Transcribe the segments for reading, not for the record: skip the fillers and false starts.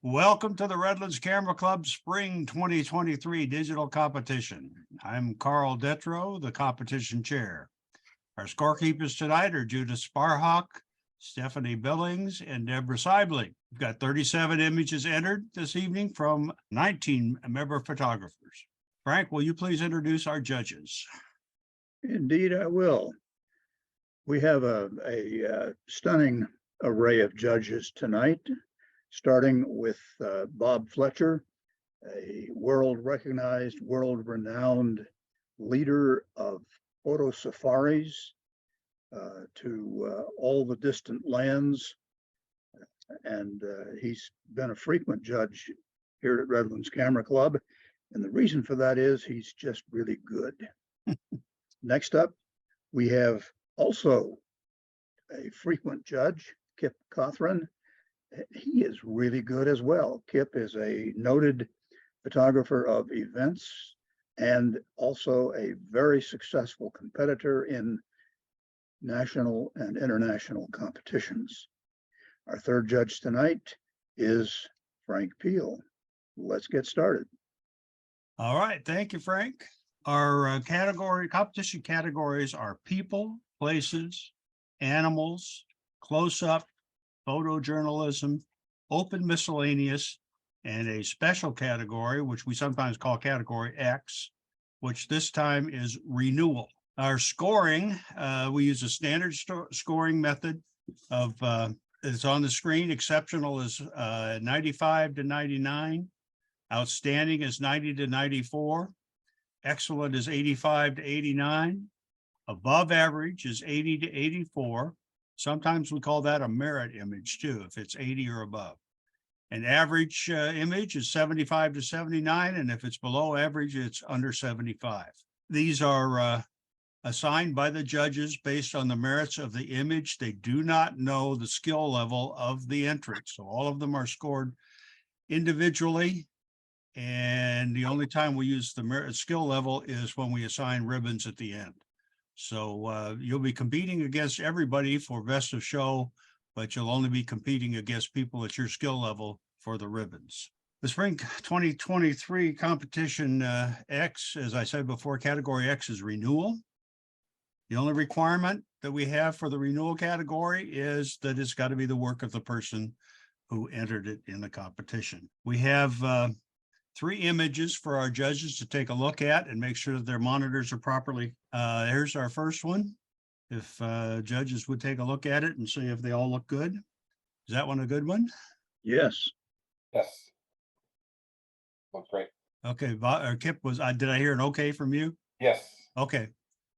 Welcome to the Redlands Camera Club Spring 2023 Digital Competition. I'm Carl Detro, the competition chair. Our scorekeepers tonight are Judith Sparhawk, Stephanie Billings, and Deborah Sibley. We've got 37 images entered this evening from 19 member photographers. Frank, will you please introduce our judges? Indeed, I will. We have a stunning array of judges tonight, starting with Bob Fletcher, a world-recognized, world-renowned leader of photo safaris to all the distant lands. And he's been a frequent judge here at Redlands Camera Club. And the reason for that is he's just really good. Next up, we have also a frequent judge, Kip Cothran. He is really good as well. Kip is a noted photographer of events and also a very successful competitor in national and international competitions. Our third judge tonight is Frank Peel. Let's get started. All right, thank you, Frank. Our competition categories are people, places, animals, close-up, photojournalism, open miscellaneous, and a special category, which we sometimes call category X, which this time is renewal. Our scoring, we use a standard scoring method of, it's on the screen. Exceptional is 95 to 99. Outstanding is 90 to 94. Excellent is 85 to 89. Above average is 80 to 84. Sometimes we call that a merit image too, if it's 80 or above. An average image is 75 to 79, and if it's below average, it's under 75. These are assigned by the judges based on the merits of the image. They do not know the skill level of the entrant, so all of them are scored individually. And the only time we use the merit skill level is when we assign ribbons at the end. So you'll be competing against everybody for best of show, but you'll only be competing against people at your skill level for the ribbons. The Spring 2023 competition X, as I said before, category X is renewal. The only requirement that we have for the renewal category is that it's got to be the work of the person who entered it in the competition. We have 3 images for our judges to take a look at and make sure that their monitors are properly. Here's our first one. If judges would take a look at it and see if they all look good. Is that one a good one? Yes. Yes. Looks great. Okay, Kip, did I hear an okay from you? Yes. Okay.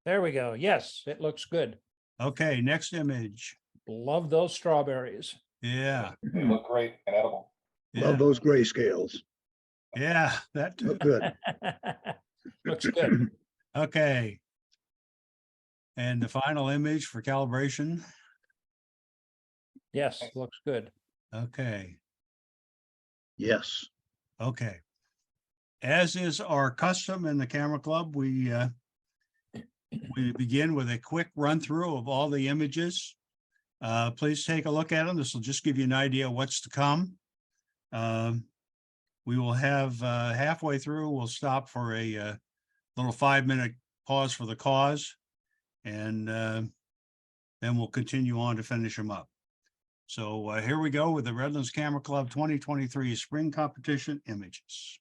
There we go. Yes, it looks good. Okay, next image. Love those strawberries. Yeah. They look great and edible. Love those grayscales. Yeah, that Look good. Looks good. Okay. And the final image for calibration. Yes, looks good. Okay. Yes. Okay. As is our custom in the Camera Club, we begin with a quick run through of all the images. Please take a look at them. This will just give you an idea of what's to come. We will have halfway through, we'll stop for a little 5-minute pause for the cause, and then we'll continue on to finish them up. So here we go with the Redlands Camera Club 2023 Spring Competition images.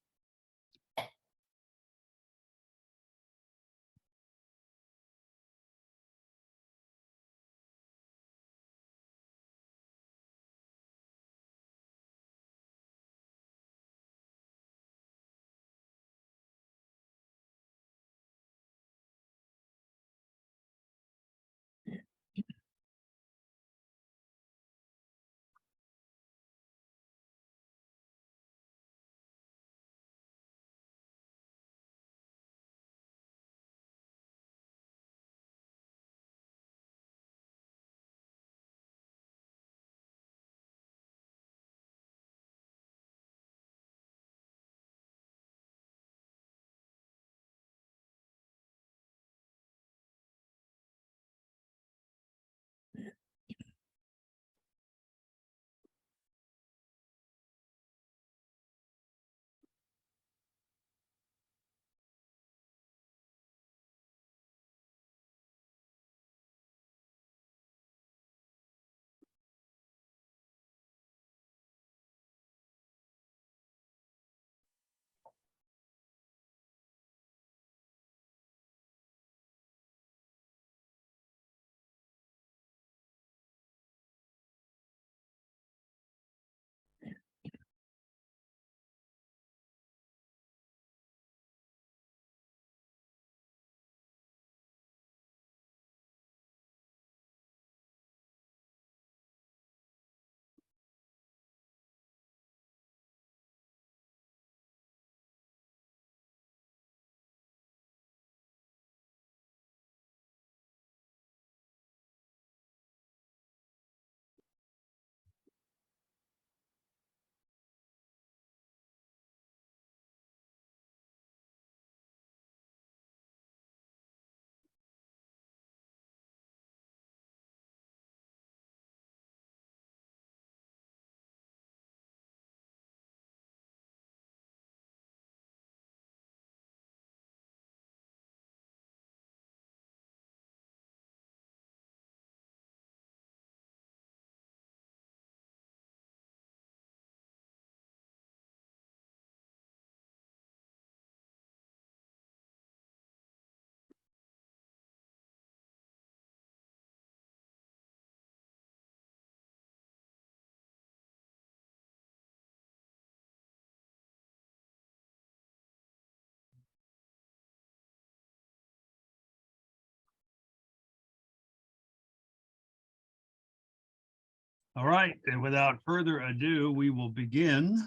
All right, and without further ado, we will begin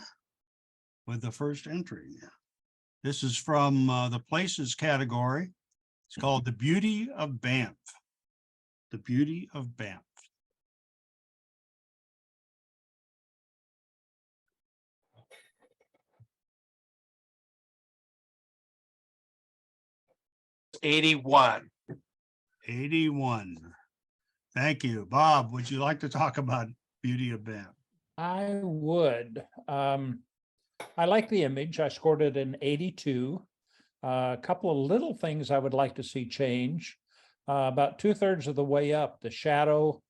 with the first entry. This is from the places category. It's called The Beauty of Banff. The Beauty of Banff. '81. 81. Thank you. Bob, would you like to talk about Beauty of Banff? I would. I like the image. I scored it in 82. A couple of little things I would like to see change. About 2/3 of the way up, the shadow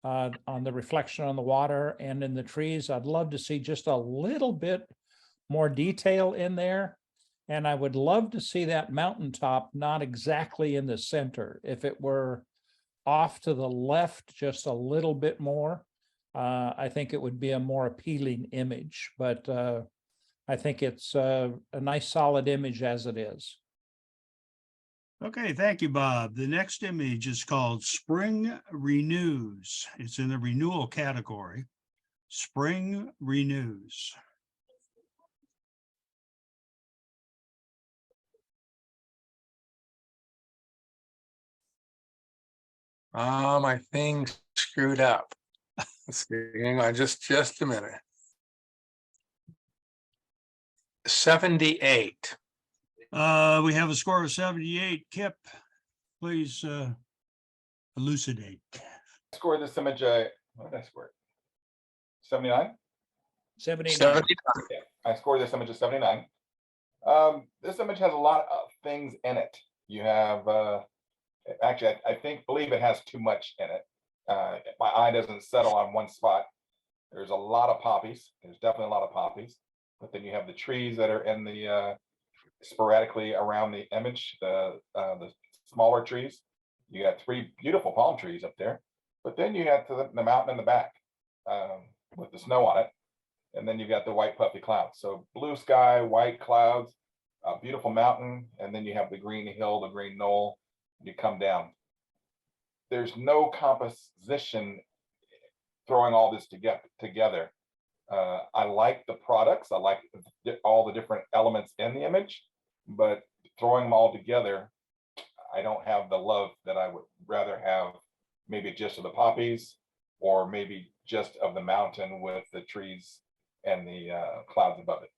on the reflection on the water and in the trees. I'd love to see just a little bit more detail in there. And I would love to see that mountaintop not exactly in the center. If it were off to the left just a little bit more, I think it would be a more appealing image. But I think it's a nice solid image as it is. Okay, thank you, Bob. The next image is called Spring Renews. It's in the renewal category. Spring Renews. My thing screwed up. Let's see, hang on just a minute. 78. We have a score of 78. Kip, please elucidate. I scored this image, what did I score? 79? 79. 79. Yeah, I scored this image of 79. This image has a lot of things in it. You have, actually, believe it has too much in it. My eye doesn't settle on one spot. There's a lot of poppies. There's definitely a lot of poppies. But then you have the trees that are in the sporadically around the image, the smaller trees. You got 3 beautiful palm trees up there. But then you have the mountain in the back with the snow on it. And then you've got the white puffy clouds. So blue sky, white clouds, a beautiful mountain, and then you have the green hill, the green knoll. You come down. There's no composition throwing all this together. I like the products. I like all the different elements in the image, but throwing them all together, I don't have the love that I would rather have. Maybe just of the poppies, or maybe just of the mountain with the trees and the clouds above it.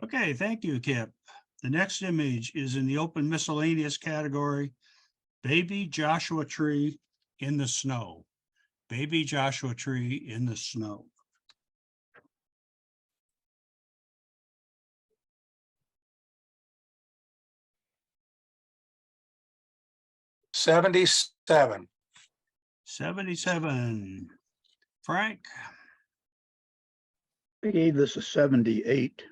Okay, thank you, Kip. The next image is in the open miscellaneous category. Baby Joshua Tree in the Snow. Baby Joshua Tree in the Snow. '77. 77. Frank? I gave this a 78.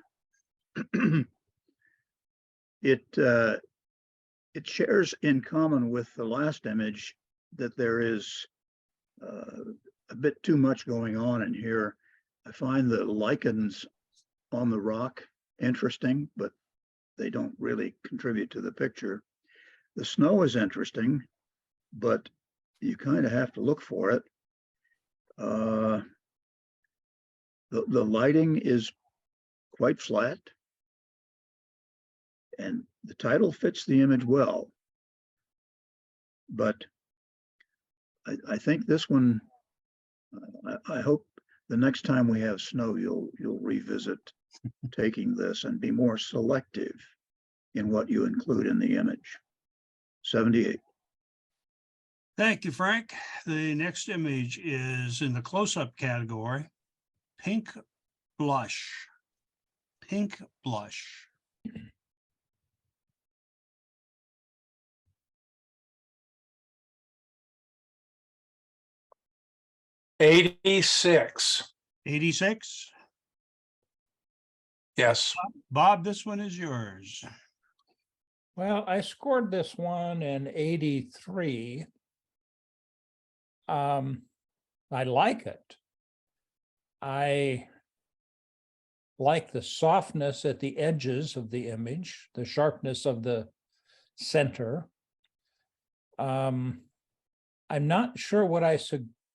It shares in common with the last image that there is a bit too much going on in here. I find the lichens on the rock interesting, but they don't really contribute to the picture. The snow is interesting, but you kind of have to look for it. The lighting is quite flat, and the title fits the image well. But I think this one, I hope the next time we have snow, you'll revisit taking this and be more selective in what you include in the image. 78. Thank you, Frank. The next image is in the close-up category. Pink Blush. Pink Blush. '86. 86. Yes. Bob, this one is yours. Well, I scored this one in 83. I like it. I like the softness at the edges of the image, the sharpness of the center. I'm not sure what I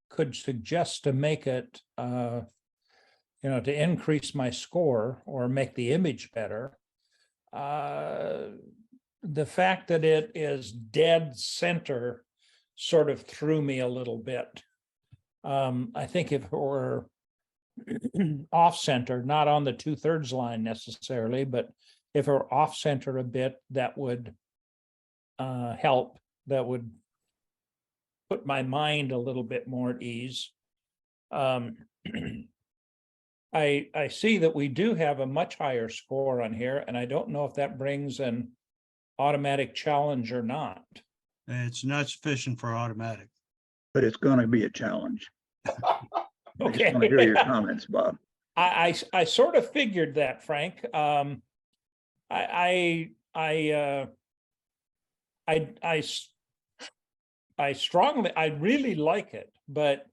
could suggest to make it, to increase my score or make the image better. The fact that it is dead center sort of threw me a little bit. I think if it were off center, not on the 2/3 line necessarily, but if it were off center a bit, that would help. That would put my mind a little bit more at ease. I see that we do have a much higher score on here, and I don't know if that brings an automatic challenge or not. It's not sufficient for automatic. But it's going to be a challenge. I just Okay. want to hear your comments, Bob. I sort of figured that, Frank. I strongly, I really like it, but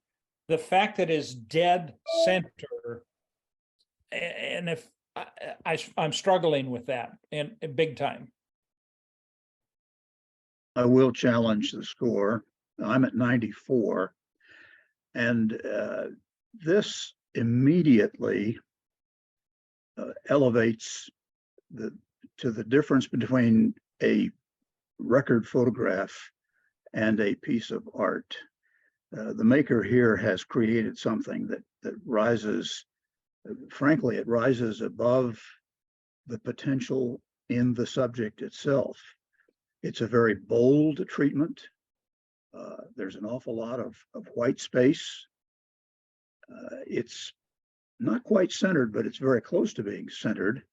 the fact that it's dead center, and if I'm struggling with that in big time. I will challenge the score. I'm at 94. And this immediately elevates to the difference between a record photograph and a piece of art. The maker here has created something that rises, frankly, it rises above the potential in the subject itself. It's a very bold treatment. There's an awful lot of white space. It's not quite centered, but it's very close to being centered.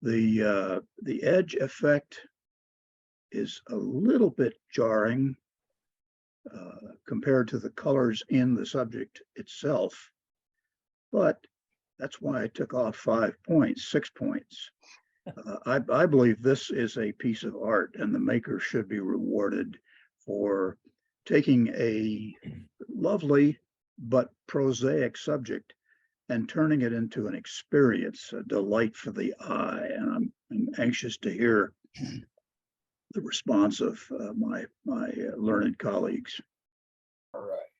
The edge effect is a little bit jarring compared to the colors in the subject itself, but that's why I took off 5 points, 6 points. I believe this is a piece of art, and the maker should be rewarded for taking a lovely but prosaic subject and turning it into an experience, a delight for the eye. And I'm anxious to hear the response of my learned colleagues. All right.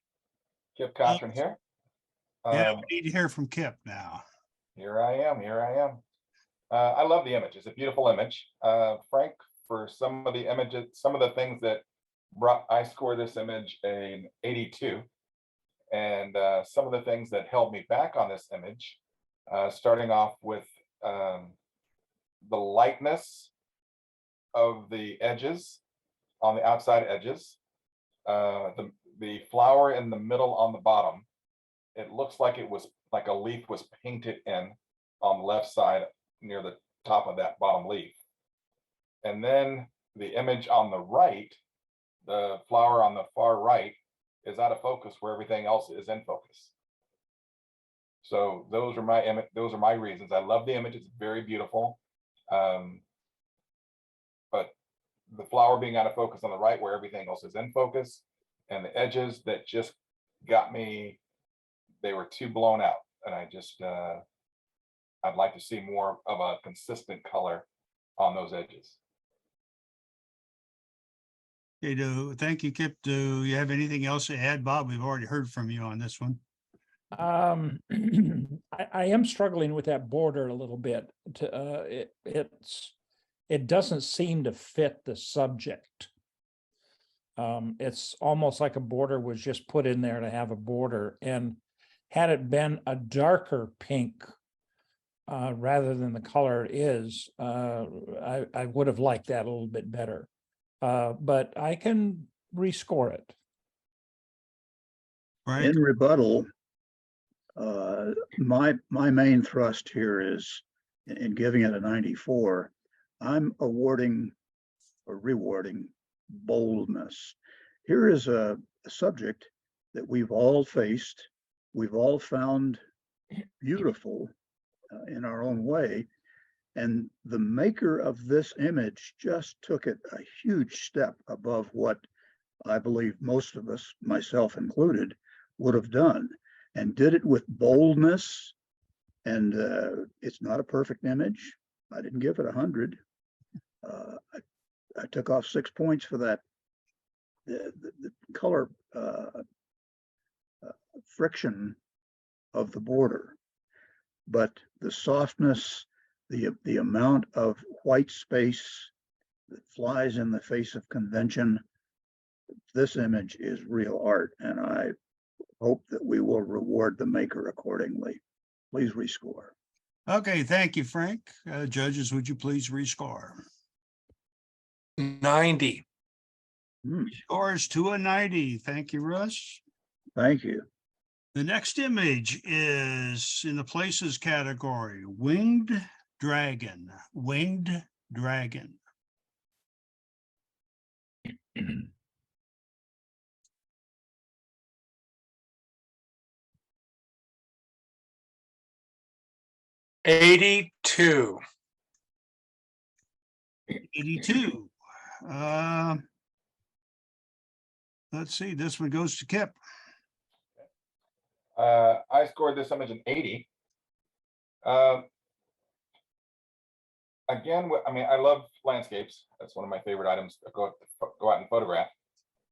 Kip Cochran here. Yeah, we need to hear from Kip now. Here I am. I love the image. It's a beautiful image. Frank, for some of the images, some of the things that I scored this image an 82. And some of the things that held me back on this image, starting off with the lightness of the edges, on the outside edges, the flower in the middle on the bottom, it looks like it was like a leaf was painted in on the left side near the top of that bottom leaf. And then the image on the right, the flower on the far right, is out of focus where everything else is in focus. So those are my reasons. I love the image. It's very beautiful. But the flower being out of focus on the right where everything else is in focus, and the edges that just got me, they were too blown out. And I just, I'd like to see more of a consistent color on those edges. Okay, thank you, Kip. Do you have anything else to add, Bob? We've already heard from you on this one. I am struggling with that border a little bit. It doesn't seem to fit the subject. It's almost like a border was just put in there to have a border, and had it been a darker pink rather than the color it is, I would have liked that a little bit better. But I can rescore it. Right. In rebuttal, my main thrust here is in giving it a 94. I'm awarding or rewarding boldness. Here is a subject that we've all faced, we've all found beautiful in our own way. And the maker of this image just took it a huge step above what I believe most of us, myself included, would have done, and did it with boldness. And it's not a perfect image. I didn't give it 100. I took off 6 points for that. The color friction of the border. But the softness, the amount of white space that flies in the face of convention, this image is real art, and I hope that we will reward the maker accordingly. Please rescore. Okay, thank you, Frank. Judges, would you please rescore? 90. Scores to a 90. Thank you, Russ. Thank you. The next image is in the places category, winged dragon, winged dragon. $82. 82. Let's see, this one goes to Kip. I scored this image an 80. Again, I mean, I love landscapes. That's one of my favorite items to go out and photograph.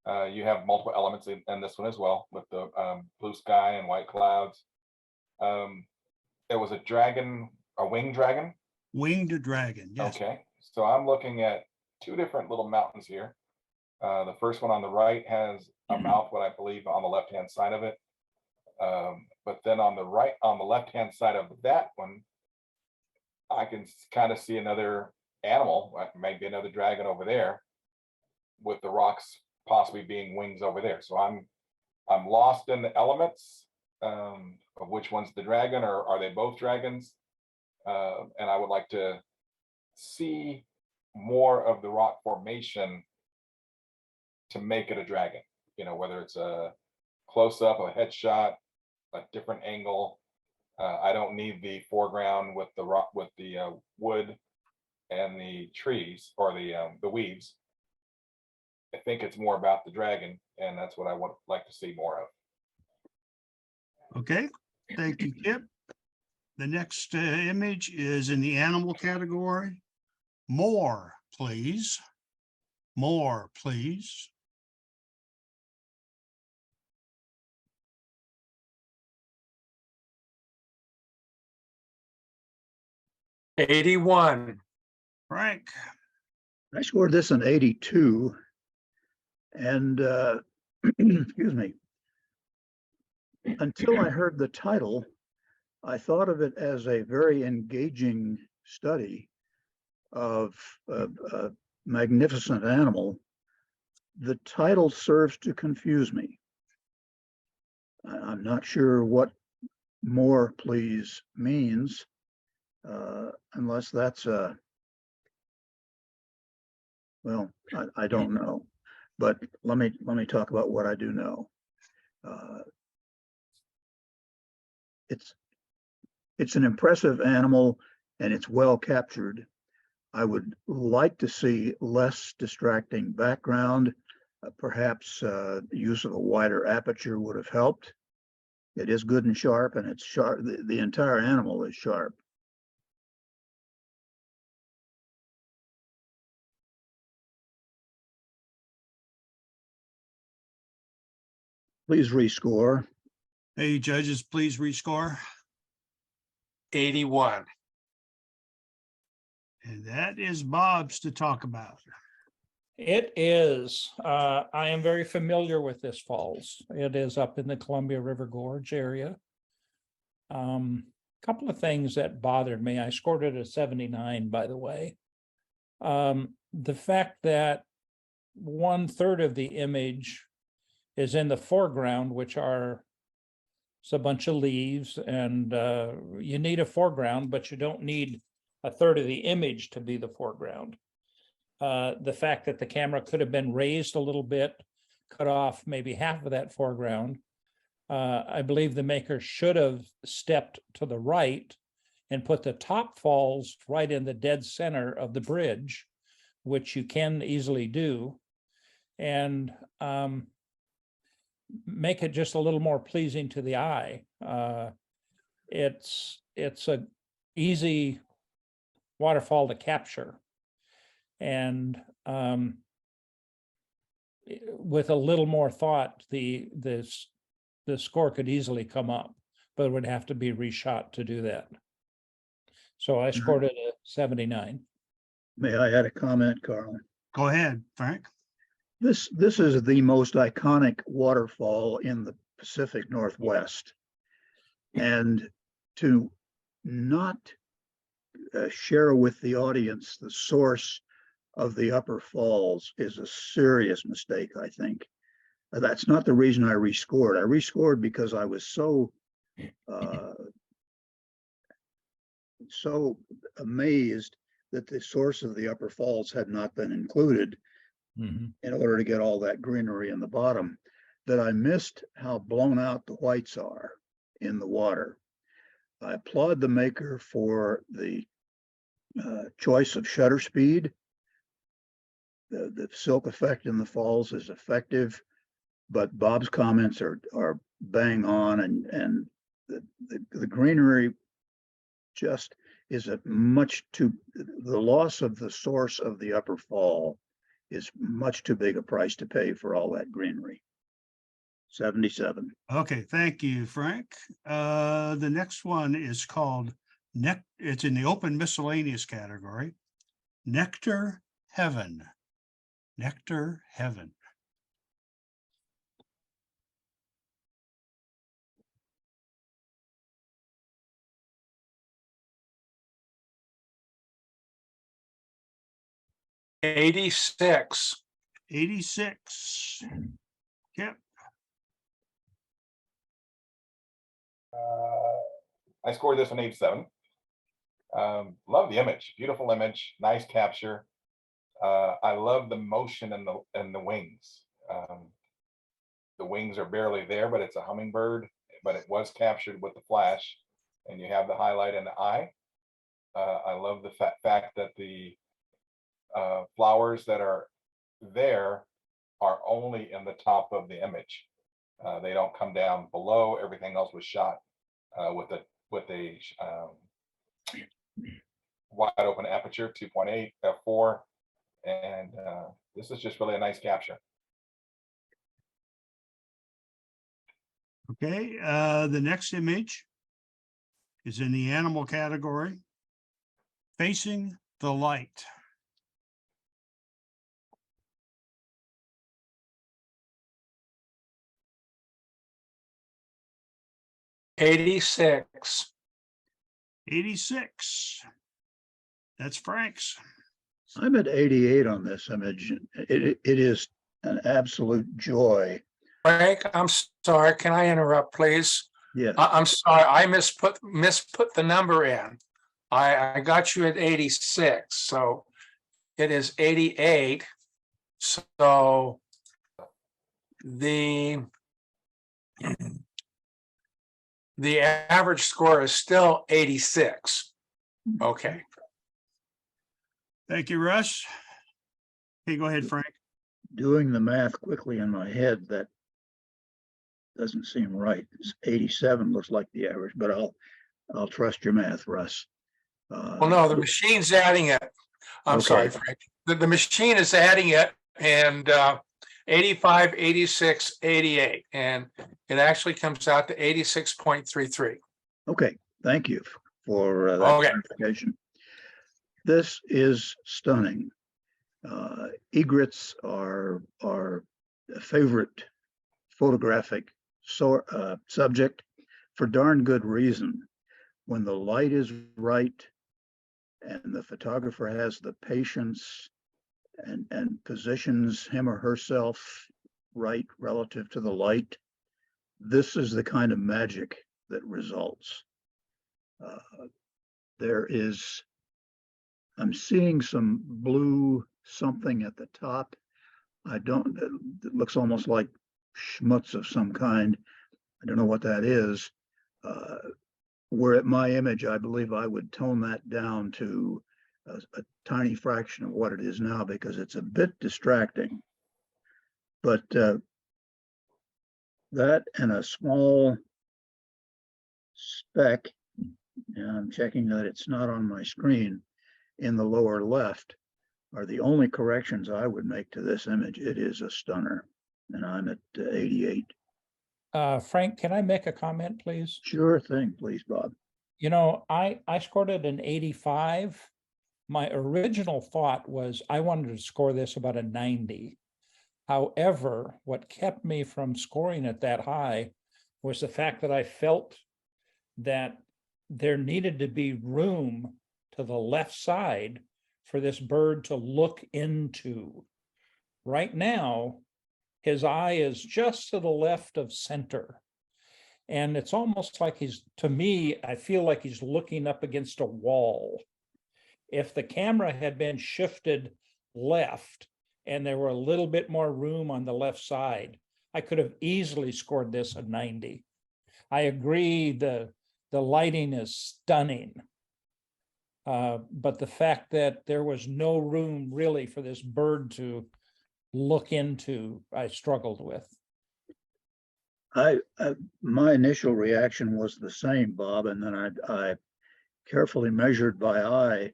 You have multiple elements in this one as well, with the blue sky and white clouds. There was a dragon, a winged dragon. Winged dragon, yes. Okay, so I'm looking at two different little mountains here. The first one on the right has a mouth, what I believe, on the left-hand side of it. But then on the left-hand side of that one, I can kind of see another animal, maybe another dragon over there, with the rocks possibly being wings over there. So I'm lost in the elements of which one's the dragon, or are they both dragons? And I would like to see more of the rock formation to make it a dragon. You know, whether it's a close-up, a headshot, a different angle. I don't need the foreground with the rock, with the wood and the trees, or the weeds. I think it's more about the dragon, and that's what I would like to see more of. Okay, thank you, Kip. The next image is in the animal category. More, please. More, please. $81. Frank. I scored this an 82. And excuse me, until I heard the title, I thought of it as a very engaging study of a magnificent animal. The title serves to confuse me. I'm not sure what more please means, unless that's well, I don't know. But let me talk about what I do know. It's an impressive animal, and it's well captured. I would like to see less distracting background. Perhaps use of a wider aperture would have helped. It is good and sharp, and it's sharp. The entire animal is sharp. Please rescore. Hey, judges, please rescore. 81. And that is Bob's to talk about. It is. I am very familiar with this falls. It is up in the Columbia River Gorge area. Couple of things that bothered me. I scored it a 79, by the way. The fact that 1/3 of the image is in the foreground, which are it's a bunch of leaves, and you need a foreground, but you don't need 1/3 of the image to be the foreground. The fact that the camera could have been raised a little bit, cut off maybe half of that foreground. I believe the maker should have stepped to the right and put the top falls right in the dead center of the bridge, which you can easily do, and make it just a little more pleasing to the eye. It's a easy waterfall to capture, and with a little more thought, the the score could easily come up, but it would have to be reshot to do that. So I scored it a 79. May I add a comment, Carl? Go ahead, Frank. This is the most iconic waterfall in the Pacific Northwest. And to not share with the audience the source of the upper falls is a serious mistake, I think. That's not the reason I rescored. I rescored because I was so amazed that the source of the upper falls had not been included in order to get all that greenery in the bottom, that I missed how blown out the whites are in the water. I applaud the maker for the choice of shutter speed. The silk effect in the falls is effective, but Bob's comments are bang on, and the greenery just is a much too, the loss of the source of the upper fall is much too big a price to pay for all that greenery. 77. Okay, thank you, Frank. The next one is called it's in the open miscellaneous category. Nectar Heaven. Nectar Heaven. '86. 86. Yep. I scored this one 87. Love the image, beautiful image, nice capture. I love the motion and the wings. The wings are barely there, but it's a hummingbird, but it was captured with the flash, and you have the highlight in the eye. I love the fact that the flowers that are there are only in the top of the image. They don't come down below. Everything else was shot with a wide open aperture, 2.8 f4, and this is just really a nice capture. Okay, the next image is in the animal category. Facing the Light. '86. 86. That's Frank's. I'm at 88 on this image. It is an absolute joy. Frank, I'm sorry. Can I interrupt, please? Yeah, I'm sorry. I misput the number in. I got you at 86, so it is 88. So the average score is still 86. Okay. Thank you, Russ. Okay, go ahead, Frank. doing the math quickly in my head, that doesn't seem right. 87 looks like the average, but I'll trust your math, Russ. Well, no, the machine's adding it. I'm Okay. sorry, Frank. The machine is adding it, and 85, 86, 88, and it actually comes out to 86.33. Okay, thank you for that Okay. clarification. This is stunning. Egrets are a favorite photographic subject for darn good reason. When the light is right and the photographer has the patience and positions him or herself right relative to the light, this is the kind of magic that results. I'm seeing some blue something at the top. It looks almost like schmutz of some kind. I don't know what that is. Were it my image, I believe I would tone that down to a tiny fraction of what it is now, because it's a bit distracting. But that and a small speck, and I'm checking that it's not on my screen, in the lower left are the only corrections I would make to this image. It is a stunner, and I'm at 88. Frank, can I make a comment, please? Sure thing, please, Bob. You know, I scored it an 85. My original thought was I wanted to score this about a 90. However, what kept me from scoring it that high was the fact that I felt that there needed to be room to the left side for this bird to look into. Right now, his eye is just to the left of center. And it's almost like to me, I feel like he's looking up against a wall. If the camera had been shifted left and there were a little bit more room on the left side, I could have easily scored this a 90. I agree the lighting is stunning. But the fact that there was no room really for this bird to look into, I struggled with. My initial reaction was the same, Bob, and then I carefully measured by eye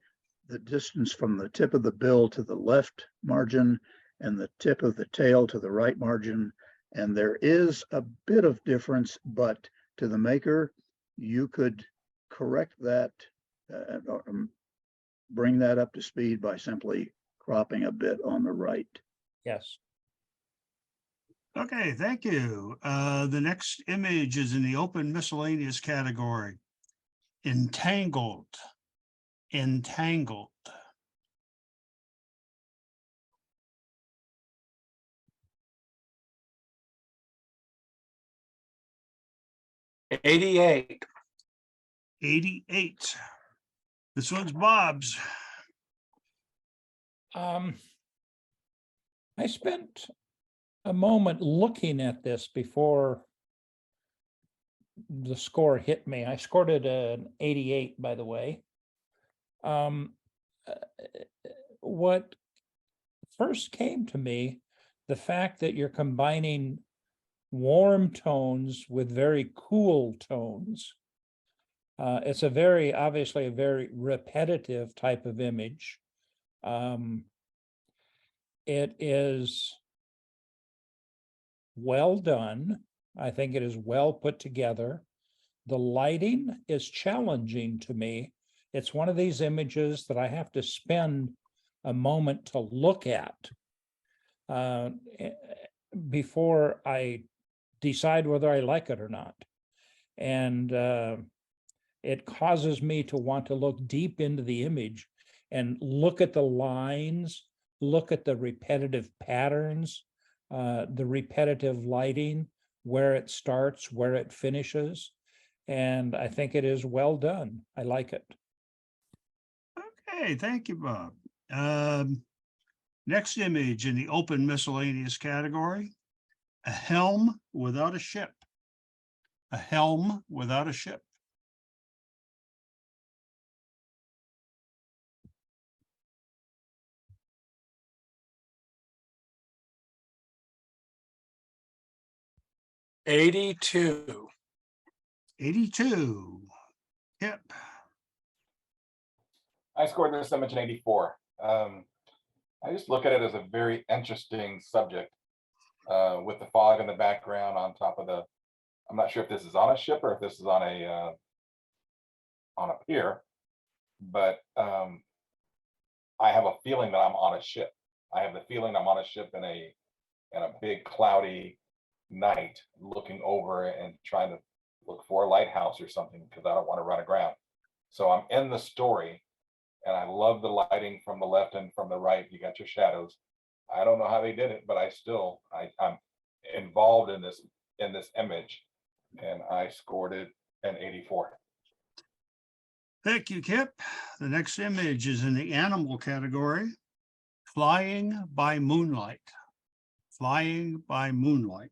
the distance from the tip of the bill to the left margin and the tip of the tail to the right margin. And there is a bit of difference, but to the maker, you could correct that, or bring that up to speed by simply cropping a bit on the right. Yes. Okay, thank you. The next image is in the open miscellaneous category. Entangled. Entangled. $88. 88. This one's Bob's. I spent a moment looking at this before the score hit me. I scored it an 88, by the way. What first came to me, the fact that you're combining warm tones with very cool tones. It's obviously a very repetitive type of image. It is well done. I think it is well put together. The lighting is challenging to me. It's one of these images that I have to spend a moment to look at before I decide whether I like it or not. And it causes me to want to look deep into the image and look at the lines, look at the repetitive patterns, the repetitive lighting, where it starts, where it finishes. And I think it is well done. I like it. Okay, thank you, Bob. Next image in the open miscellaneous category. A helm without a ship. A helm without a ship. $82. 82. Yep. I scored this image an 84. I just look at it as a very interesting subject with the fog in the background on top of I'm not sure if this is on a ship or if this is on a pier, but I have a feeling that I'm on a ship. I have the feeling I'm on a ship in a big cloudy night, looking over and trying to look for a lighthouse or something because I don't want to run aground. So I'm in the story, and I love the lighting from the left and from the right. You got your shadows. I don't know how they did it, but I'm involved in this image, and I scored it an 84. Thank you, Kip. The next image is in the animal category. Flying by moonlight. Flying by moonlight.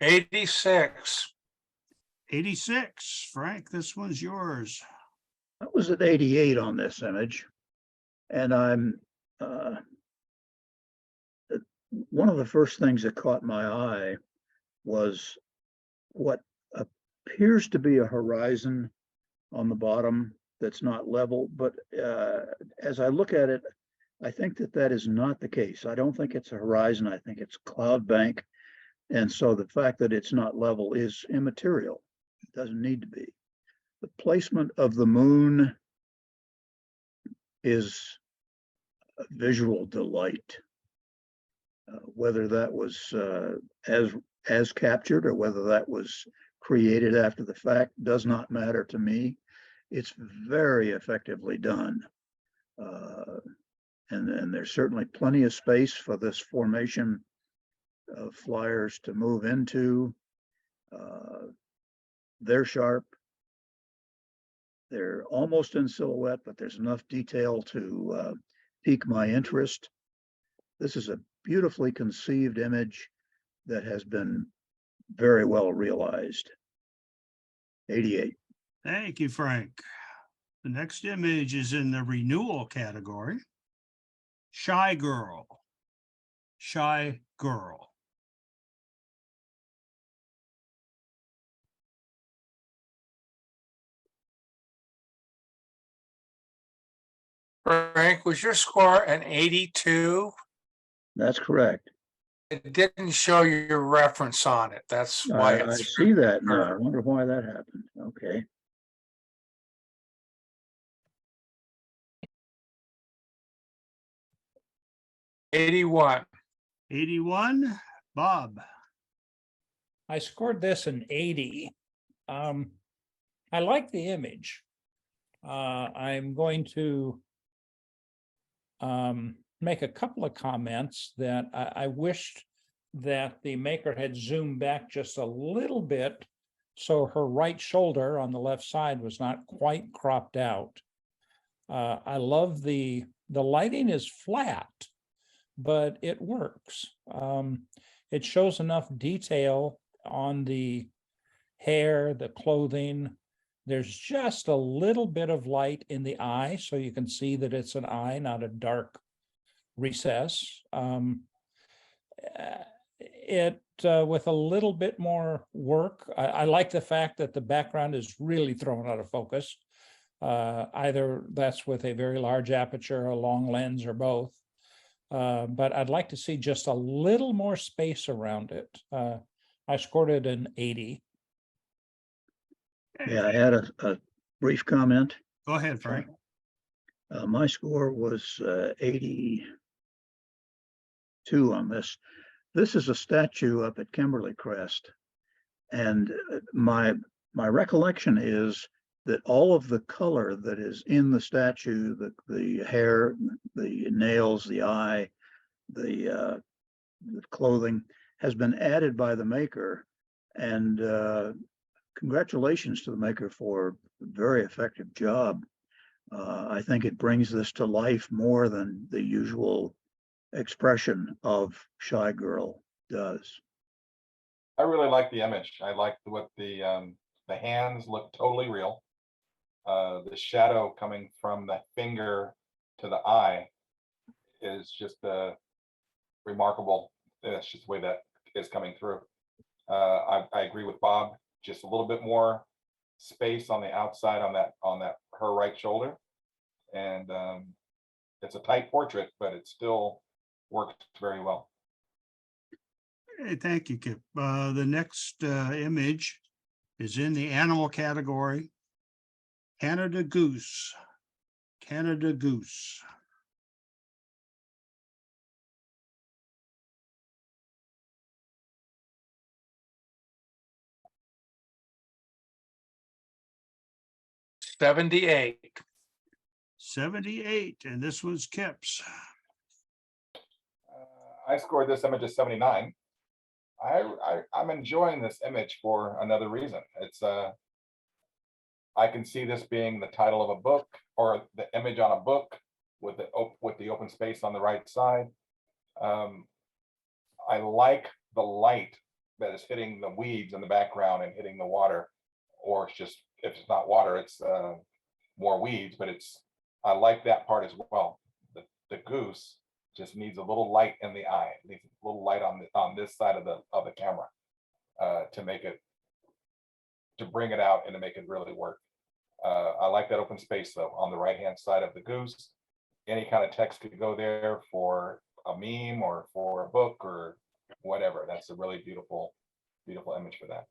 $86. 86. Frank, this one's yours. I was at 88 on this image, and I'm one of the first things that caught my eye was what appears to be a horizon on the bottom that's not level, but as I look at it, I think that that is not the case. I don't think it's a horizon. I think it's cloud bank. And so the fact that it's not level is immaterial. It doesn't need to be. The placement of the moon is a visual delight. Whether that was as captured or whether that was created after the fact does not matter to me. It's very effectively done. And there's certainly plenty of space for this formation of flyers to move into. They're sharp. They're almost in silhouette, but there's enough detail to pique my interest. This is a beautifully conceived image that has been very well realized. 88. Thank you, Frank. The next image is in the renewal category. Shy Girl. Shy Girl. Frank, was your score an 82? That's correct. It didn't show you your reference on it. That's why I it's. see that now. I wonder why that happened. Okay. $81. 81, Bob. I scored this an 80. I like the image. I'm going to make a couple of comments that I wished that the maker had zoomed back just a little bit so her right shoulder on the left side was not quite cropped out. I love the lighting is flat, but it works. It shows enough detail on the hair, the clothing. There's just a little bit of light in the eye, so you can see that it's an eye, not a dark recess. With a little bit more work, I like the fact that the background is really thrown out of focus. Either that's with a very large aperture, a long lens, or both. But I'd like to see just a little more space around it. I scored it an 80. Yeah, I had a brief comment. Go ahead, Frank. My score was 82 on this. This is a statue up at Kimberly Crest. And my recollection is that all of the color that is in the statue, the hair, the nails, the eye, the clothing, has been added by the maker. And congratulations to the maker for a very effective job. I think it brings this to life more than the usual expression of Shy Girl does. I really like the image. I like what the hands look totally real. The shadow coming from the finger to the eye is just remarkable. That's just the way that is coming through. I agree with Bob. Just a little bit more space on the outside on that her right shoulder, and it's a tight portrait, but it still works very well. Hey, thank you, Kip. The next image is in the animal category. Canada Goose. Canada Goose. $78. 78, and this was Kip's. I scored this image a 79. I'm enjoying this image for another reason. It's I can see this being the title of a book or the image on a book with the open space on the right side. I like the light that is hitting the weeds in the background and hitting the water, or it's just, if it's not water, it's more weeds, but I like that part as well. The goose just needs a little light in the eye. It needs a little light on this side of the camera to make it to bring it out and to make it really work. I like that open space though, on the right-hand side of the goose. Any kind of text could go there for a meme or for a book or whatever. That's a really beautiful, beautiful image for that.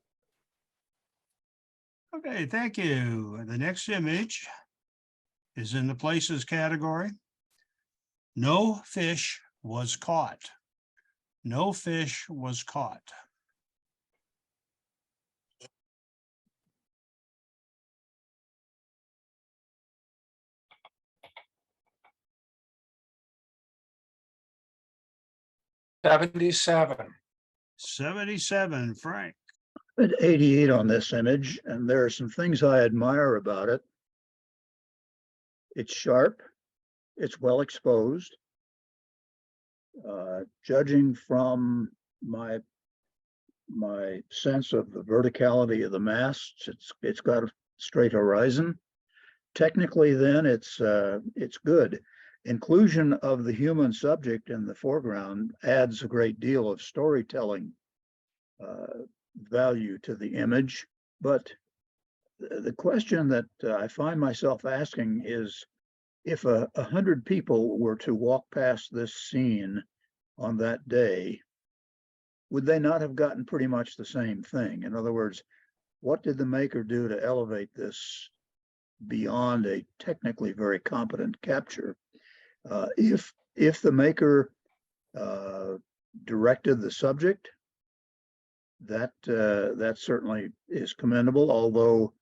Okay, thank you. The next image is in the places category. No fish was caught. No fish was caught. $77. 77, Frank. At 88 on this image, and there are some things I admire about it. It's sharp, it's well exposed. Judging from my sense of the verticality of the masts, it's got a straight horizon. Technically, then it's good. Inclusion of the human subject in the foreground adds a great deal of storytelling value to the image. But the question that I find myself asking is, if 100 people were to walk past this scene on that day, would they not have gotten pretty much the same thing? In other words, what did the maker do to elevate this beyond a technically very competent capture? If the maker directed the subject, that certainly is commendable, although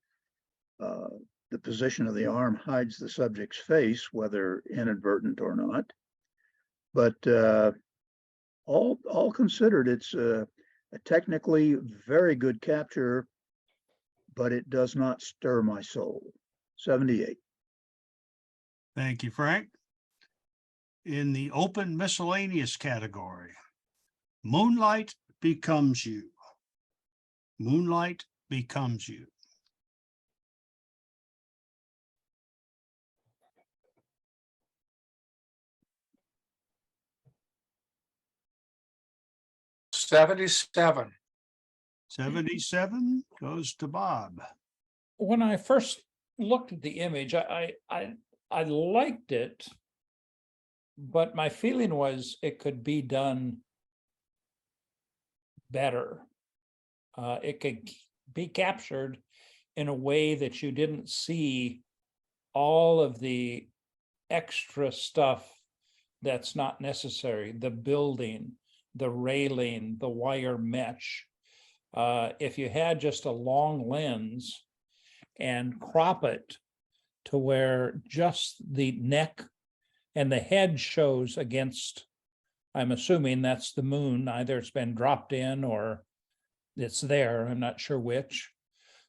the position of the arm hides the subject's face, whether inadvertent or not. But all considered, it's a technically very good capture, but it does not stir my soul. 78. Thank you, Frank. In the open miscellaneous category, moonlight becomes you. Moonlight becomes you. $77. 77 goes to Bob. When I first looked at the image, I liked it, but my feeling was it could be done better. It could be captured in a way that you didn't see all of the extra stuff that's not necessary, the building, the railing, the wire mesh. If you had just a long lens and crop it to where just the neck and the head shows against, I'm assuming that's the moon, either it's been dropped in or it's there, I'm not sure which.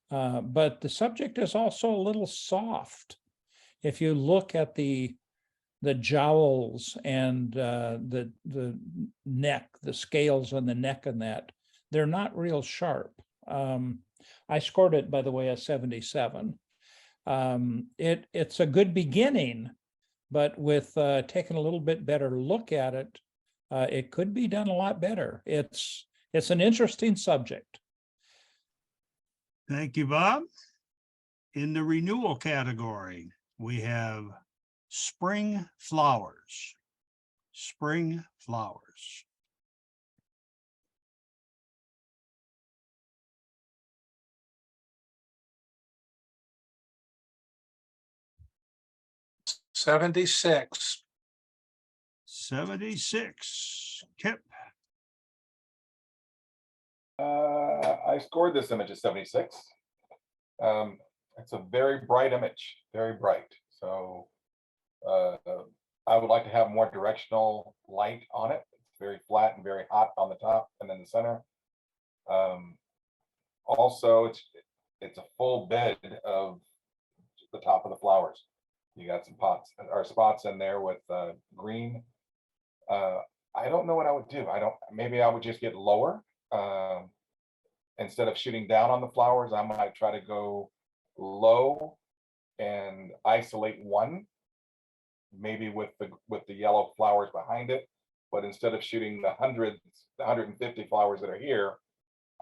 But the subject is also a little soft. If you look at the jowls and the neck, the scales on the neck and that, they're not real sharp. I scored it, by the way, a 77. It's a good beginning, but with taking a little bit better look at it, it could be done a lot better. It's an interesting subject. Thank you, Bob. In the renewal category, we have spring flowers. Spring flowers. $76. 76. Kip. I scored this image at 76. It's a very bright image, very bright. So I would like to have more directional light on it. It's very flat and very hot on the top and then the center. Also, it's a full bed of the top of the flowers. You got some spots in there with green. I don't know what I would do. Maybe I would just get lower. Instead of shooting down on the flowers, I might try to go low and isolate one, maybe with the yellow flowers behind it. But instead of shooting the 150 flowers that are here,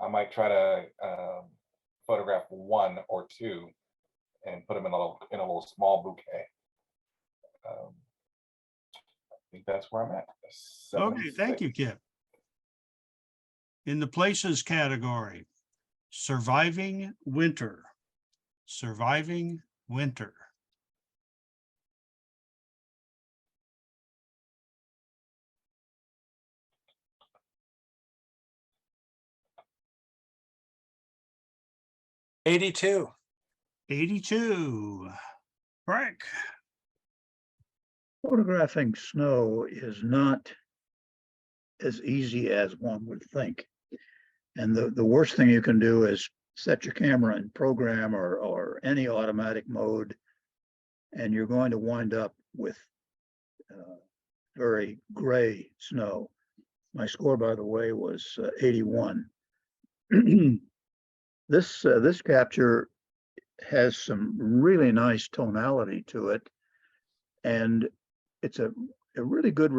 I might try to photograph one or two and put them in a little small bouquet. I think that's where I'm at. Okay, thank 76. you, Kip. In the places category, surviving winter, surviving winter. '82. 82. Frank, Photographing snow is not as easy as one would think. And the worst thing you can do is set your camera in program or any automatic mode, and you're going to wind up with very gray snow. My score, by the way, was 81. This capture has some really nice tonality to it, and it's a really good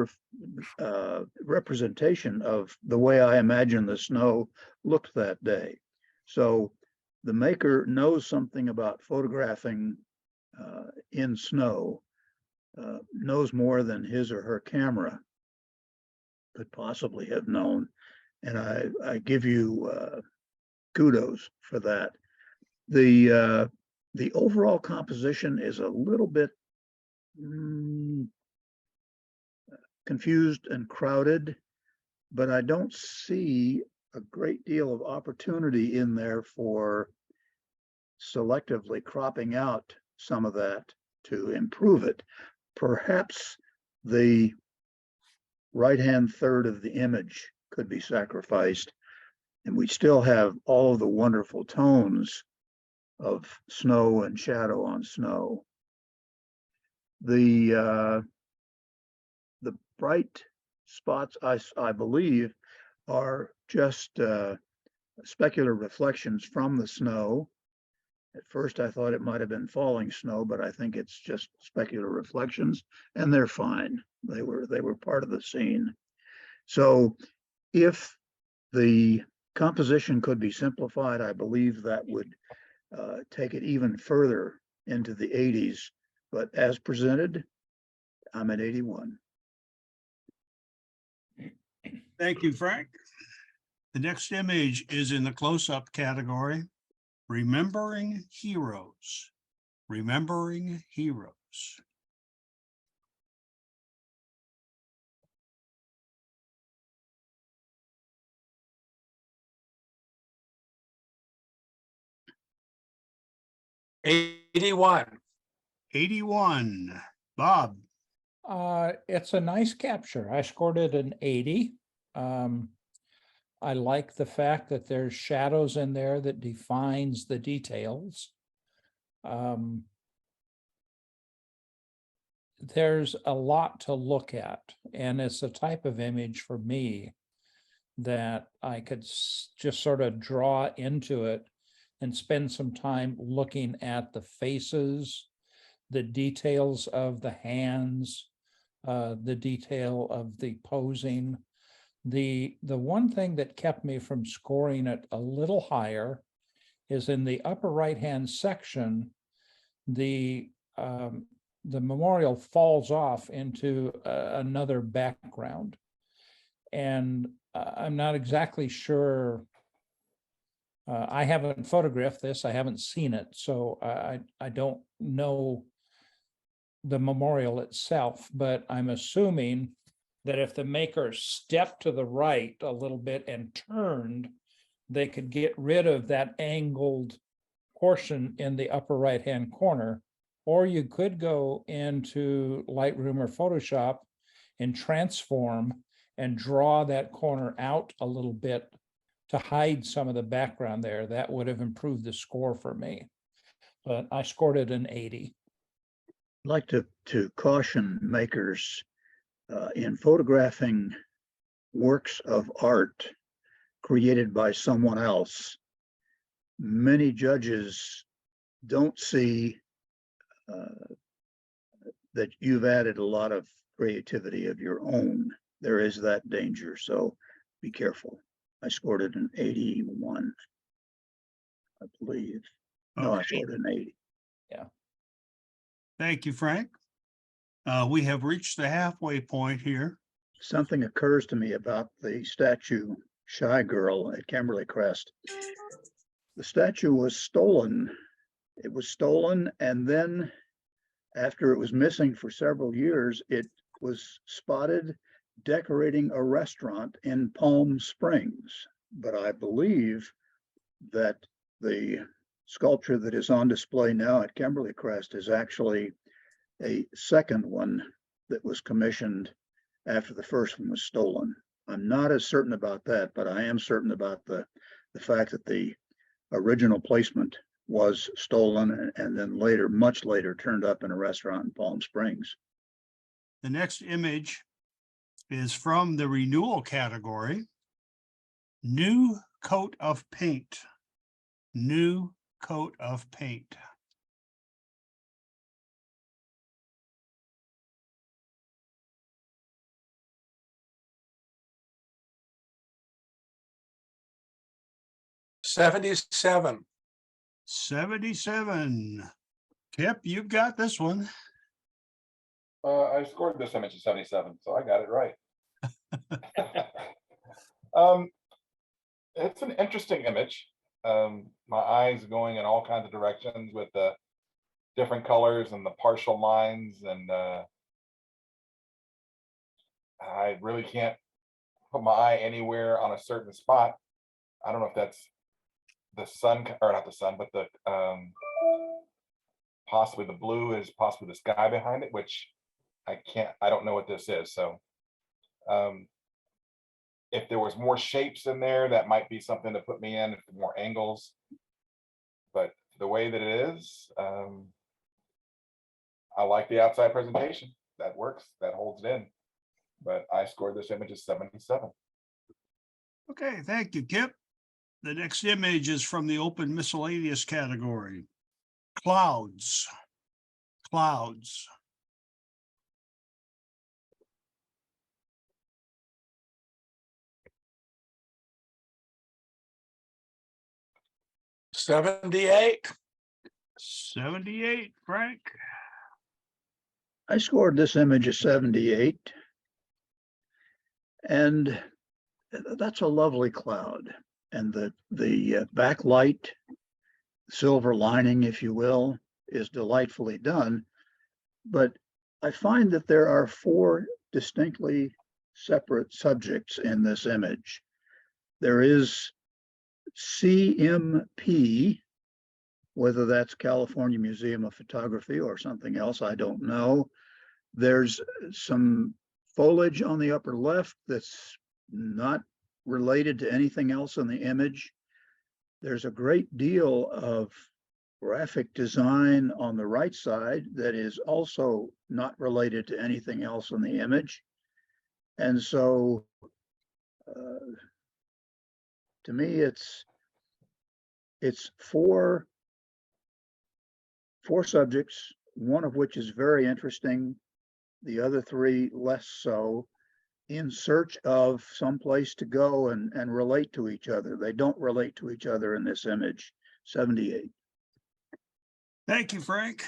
representation of the way I imagine the snow looked that day. So the maker knows something about photographing in snow, knows more than his or her camera could possibly have known. And I give you kudos for that. The overall composition is a little bit confused and crowded, but I don't see a great deal of opportunity in there for selectively cropping out some of that to improve it. Perhaps the right-hand third of the image could be sacrificed, and we still have all of the wonderful tones of snow and shadow on snow. The bright spots, I believe, are just specular reflections from the snow. At first, I thought it might have been falling snow, but I think it's just specular reflections, and they're fine. They were part of the scene. So if the composition could be simplified, I believe that would take it even further into the 80s. But as presented, I'm at 81. thank you, Frank. The next image is in the close-up category, remembering heroes, remembering heroes. '81. 81. Bob, It's a nice capture. I scored it an 80. I like the fact that there's shadows in there that defines the details. There's a lot to look at, and it's a type of image for me that I could just sort of draw into it and spend some time looking at the faces, the details of the hands, the detail of the posing. The one thing that kept me from scoring it a little higher is in the upper right-hand section, the memorial falls off into another background. And I'm not exactly sure. I haven't photographed this, I haven't seen it, so I don't know the memorial itself, but I'm assuming that if the maker stepped to the right a little bit and turned, they could get rid of that angled portion in the upper right-hand corner. Or you could go into Lightroom or Photoshop and transform and draw that corner out a little bit to hide some of the background there. That would have improved the score for me. But I scored it an 80. I'd like to caution makers in photographing works of art created by someone else. Many judges don't see that you've added a lot of creativity of your own. There is that danger, so be careful. I scored it an 81. I believe. No, I Okay, scored an 80. thank you, Frank. We have reached the halfway point here. Something occurs to me about the statue Shy Girl at Kimberly Crest. The statue was stolen. It was stolen, and then after it was missing for several years, it was spotted decorating a restaurant in Palm Springs. But I believe that the sculpture that is on display now at Kimberly Crest is actually a second one that was commissioned after the first one was stolen. I'm not as certain about that, but I am certain about the fact that the original placement was stolen and then later, much later, turned up in a restaurant in Palm Springs. The next image is from the renewal category. New coat of paint. New coat of paint. $77. 77. Kip, you've got this one. I scored this image at 77, so I got it right. It's an interesting image. My eyes going in all kinds of directions with the different colors and the partial lines, and I really can't put my eye anywhere on a certain spot. I don't know if that's the sun, or not the sun, but the possibly the blue is possibly the sky behind it, which I don't know what this is. So if there was more shapes in there, that might be something to put me in, if more angles. But the way that it is, I like the outside presentation. That works, that holds it in. But I scored this image as 77. Okay, thank you, Kip. The next image is from the open miscellaneous category. Clouds. Clouds. $78. 78, Frank. I scored this image a 78. And that's a lovely cloud. And the backlight, silver lining, if you will, is delightfully done. But I find that there are four distinctly separate subjects in this image. There is CMP, whether that's California Museum of Photography or something else, I don't know. There's some foliage on the upper left that's not related to anything else in the image. There's a great deal of graphic design on the right side that is also not related to anything else in the image. And so to me, it's four subjects, one of which is very interesting, the other three less so, in search of some place to go and relate to each other. They don't relate to each other in this image. 78. Thank you, Frank.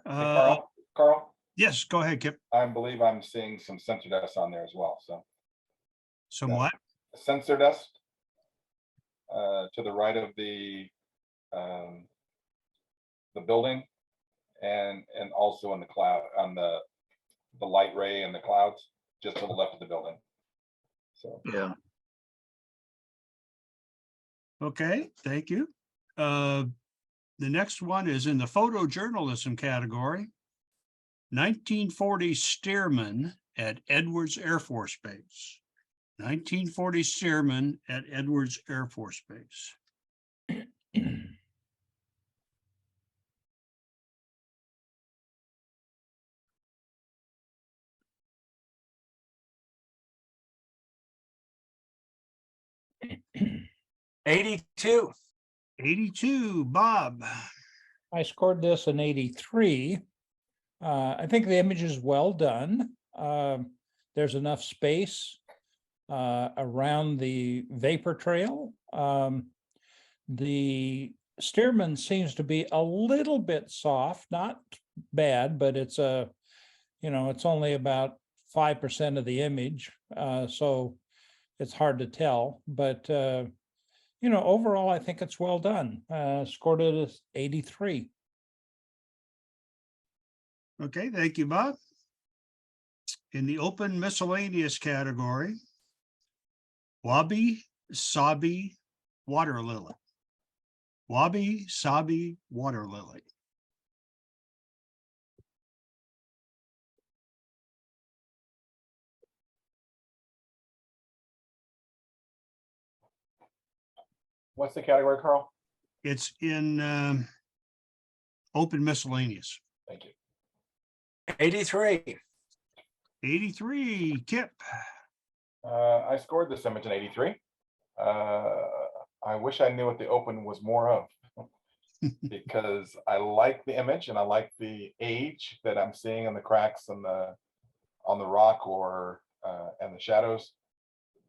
Hey, Carl, Yes, go ahead, Kip. I believe I'm seeing some sensor dust on there as well. So Somewhat. sensor dust to the right of the building, and also in the cloud, on the light ray and the clouds just to the left of the building. So Yeah. Okay, thank you. The next one is in the photojournalism category. 1940 Stearman at Edwards Air Force Base. 1940 Stearman at Edwards Air Force Base. $82. 82, Bob. I scored this an 83. I think the image is well done. There's enough space around the vapor trail. The Stearman seems to be a little bit soft, not bad, but it's it's only about 5% of the image. So it's hard to tell, but overall, I think it's well done. Scored it as 83. Okay, thank you, Bob. In the open miscellaneous category, Wabi Sabi Water Lily. Wabi Sabi Water Lily. What's the category, Carl? It's in open miscellaneous. Thank you. 83. 83, Kip. I scored this image in 83. I wish I knew what the open was more of because I like the image and I like the age that I'm seeing in the cracks and on the rock or and the shadows.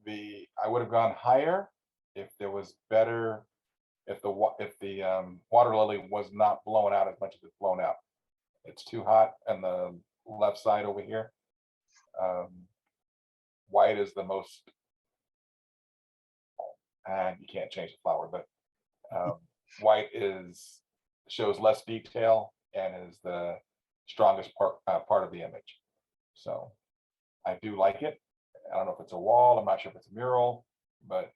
I would have gone higher if there was better, if the water lily was not blown out as much as it's blown out. It's too hot on the left side over here. White is the most, and you can't change the flower, but white shows less detail and is the strongest part of the image. So I do like it. I don't know if it's a wall. I'm not sure if it's a mural, but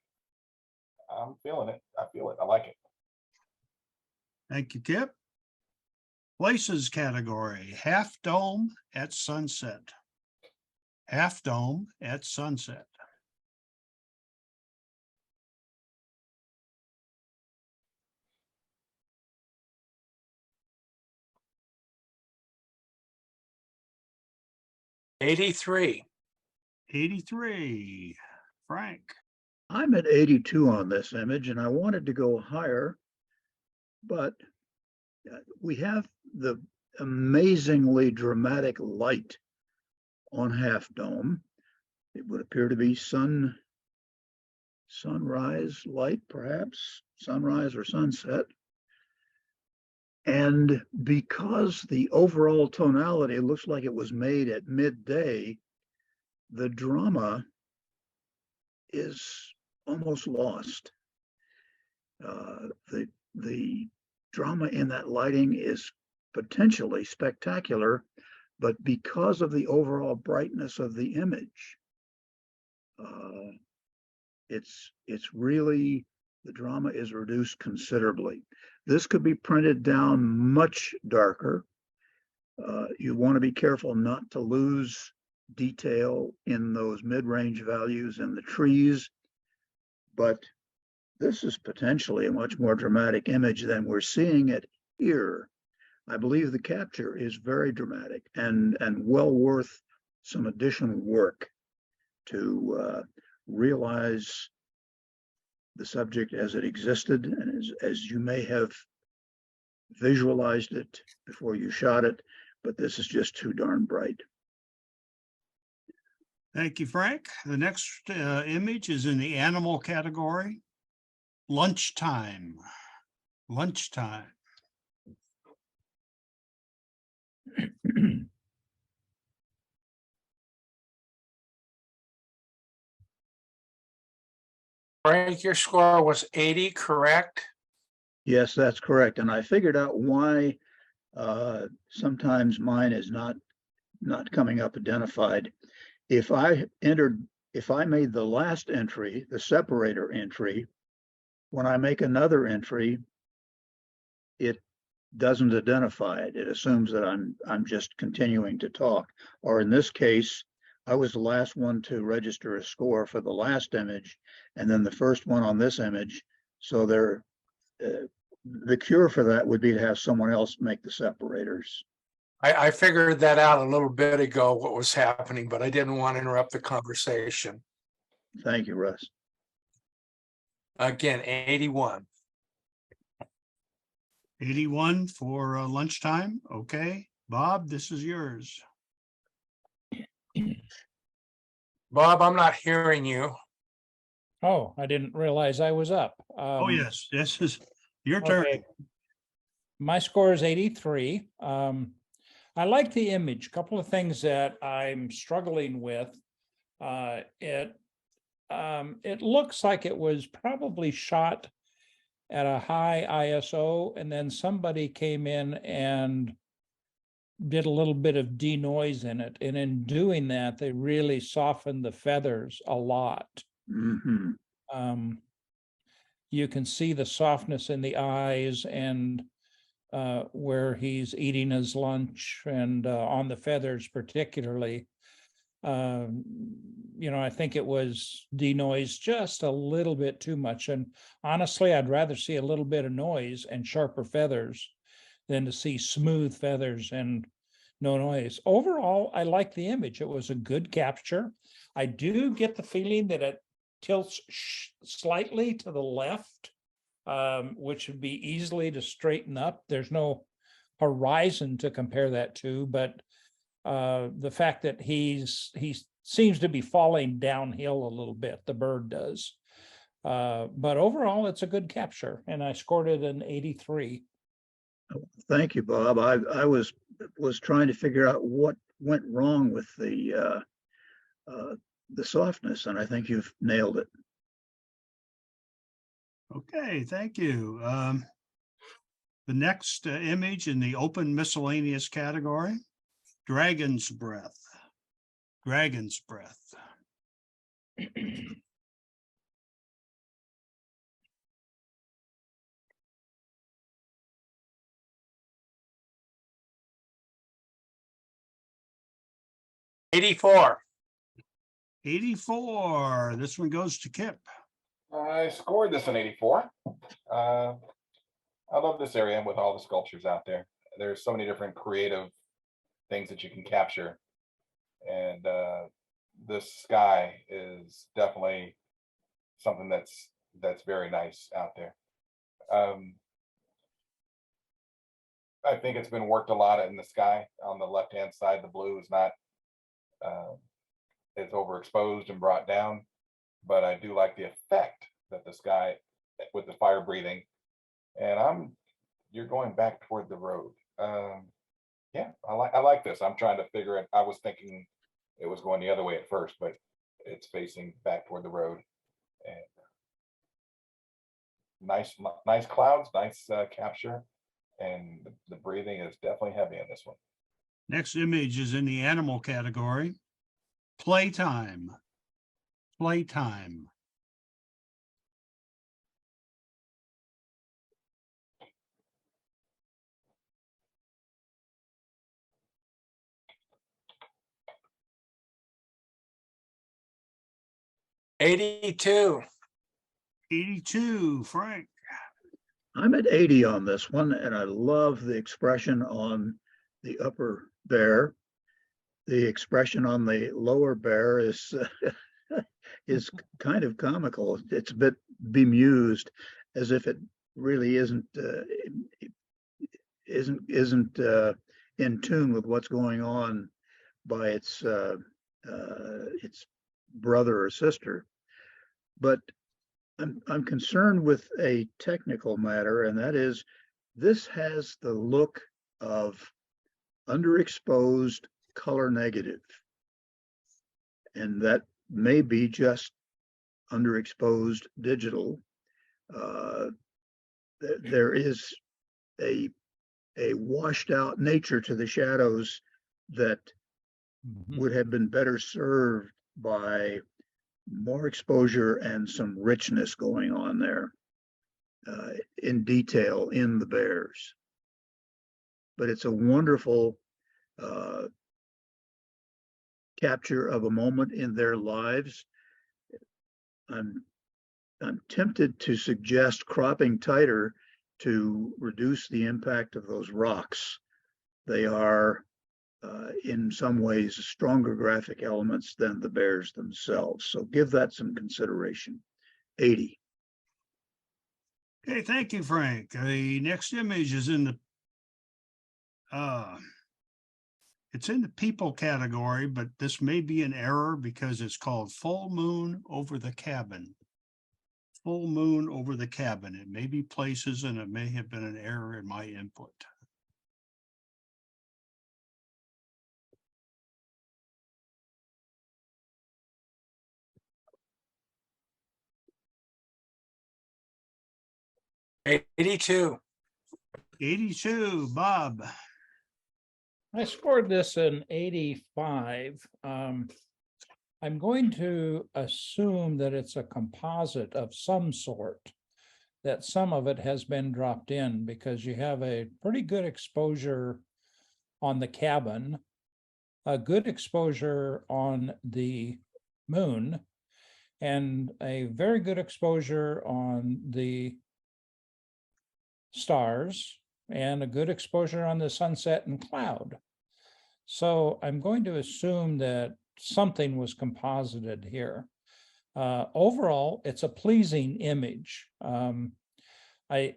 I'm feeling it. I feel it. I like it. Thank you, Kip. Places category, Half Dome at Sunset. Half Dome at Sunset. '83. 83, Frank. I'm at 82 on this image, and I wanted to go higher, but we have the amazingly dramatic light on Half Dome. It would appear to be sunrise light, perhaps sunrise or sunset. And because the overall tonality looks like it was made at midday, the drama is almost lost. The drama in that lighting is potentially spectacular, but because of the overall brightness of the image, it's really, the drama is reduced considerably. This could be printed down much darker. You want to be careful not to lose detail in those mid-range values in the trees, but this is potentially a much more dramatic image than we're seeing it here. I believe the capture is very dramatic and well worth some additional work to realize the subject as it existed and as you may have visualized it before you shot it, but this is just too darn bright. Thank you, Frank. The next image is in the animal category. Lunchtime. Lunchtime. Frank, your score was 80, correct? Yes, that's correct. And I figured out why sometimes mine is not coming up identified. If I made the last entry, the separator entry, when I make another entry, it doesn't identify it. It assumes that I'm just continuing to talk. Or in this case, I was the last one to register a score for the last image, and then the first one on this image. So the cure for that would be to have someone else make the separators. I figured that out a little bit ago, what was happening, but I didn't want to interrupt the conversation. Thank you, Russ. Again, 81. 81 for lunchtime. Okay, Bob, this is yours. Bob, I'm not hearing you. Oh, I didn't realize I was up. Oh, yes, this is, Your turn. Okay. My score is 83. I like the image. Couple of things that I'm struggling with. It looks like it was probably shot at a high ISO, and then somebody came in and did a little bit of denoise in it. And in doing that, they really softened the feathers a lot. Mhm. You can see the softness in the eyes and where he's eating his lunch and on the feathers particularly. I think it was denoised just a little bit too much. And honestly, I'd rather see a little bit of noise and sharper feathers than to see smooth feathers and no noise. Overall, I like the image. It was a good capture. I do get the feeling that it tilts slightly to the left, which would be easily to straighten up. There's no horizon to compare that to, but the fact that he seems to be falling downhill a little bit, the bird does. But overall, it's a good capture, and I scored it an 83. Thank you, Bob. I was trying to figure out what went wrong with the softness, and I think you've nailed it. Okay, thank you. The next image in the open miscellaneous category, Dragon's Breath. Dragon's Breath. '84. 84. This one goes to Kip. I scored this in 84. I love this area with all the sculptures out there. There's so many different creative things that you can capture. And this sky is definitely something that's very nice out there. I think it's been worked a lot in the sky. On the left-hand side, the blue is not, it's overexposed and brought down, but I do like the effect that the sky with the fire breathing. And you're going back toward the road. Yeah, I like this. I'm trying to figure it. I was thinking it was going the other way at first, but it's facing back toward the road. And nice clouds, nice capture, and the breathing is definitely heavy in this one. Next image is in the animal category, Playtime. Playtime. '82. 82, Frank. I'm at 80 on this one, and I love the expression on the upper bear. The expression on the lower bear is is kind of comical. It's a bit bemused, as if it really isn't in tune with what's going on by its brother or sister. But I'm concerned with a technical matter, and that is this has the look of underexposed color negative. And that may be just underexposed digital. There is a washed out nature to the shadows that would have been better served by more exposure and some richness going on there in detail in the bears. But it's a wonderful capture of a moment in their lives. I'm tempted to suggest cropping tighter to reduce the impact of those rocks. They are in some ways stronger graphic elements than the bears themselves. So give that some consideration. 80. Okay, thank you, Frank. The next image is in the it's in the people category, but this may be an error because it's called Full Moon Over the Cabin. full moon over the cabin. It may be places and it may have been an error in my input. $82. 82, Bob. I scored this an 85. I'm going to assume that it's a composite of some sort, that some of it has been dropped in because you have a pretty good exposure on the cabin, a good exposure on the moon, and a very good exposure on the stars, and a good exposure on the sunset and cloud. So I'm going to assume that something was composited here. Overall, it's a pleasing image. My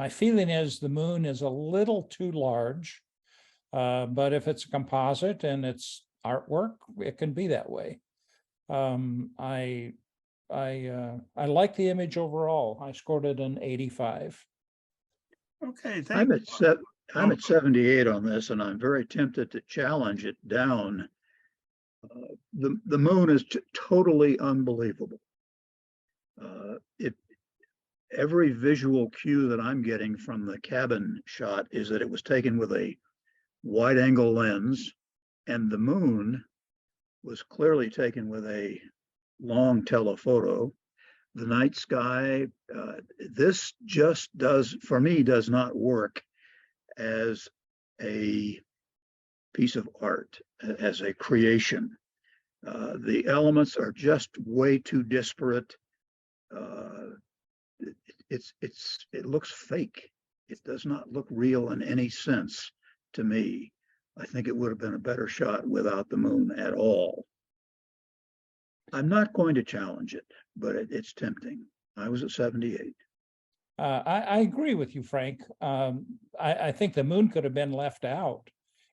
feeling is the moon is a little too large, but if it's a composite and it's artwork, it can be that way. I like the image overall. I scored it an 85. Okay, I'm thank you. I'm at 78 on this, and I'm very tempted to challenge it down. The moon is totally unbelievable. Every visual cue that I'm getting from the cabin shot is that it was taken with a wide angle lens, and the moon was clearly taken with a long telephoto. The night sky, this just for me, does not work as a piece of art, as a creation. The elements are just way too disparate. It looks fake. It does not look real in any sense to me. I think it would have been a better shot without the moon at all. I'm not going to challenge it, but it's tempting. I was at 78. I agree with you, Frank. I think the moon could have been left out.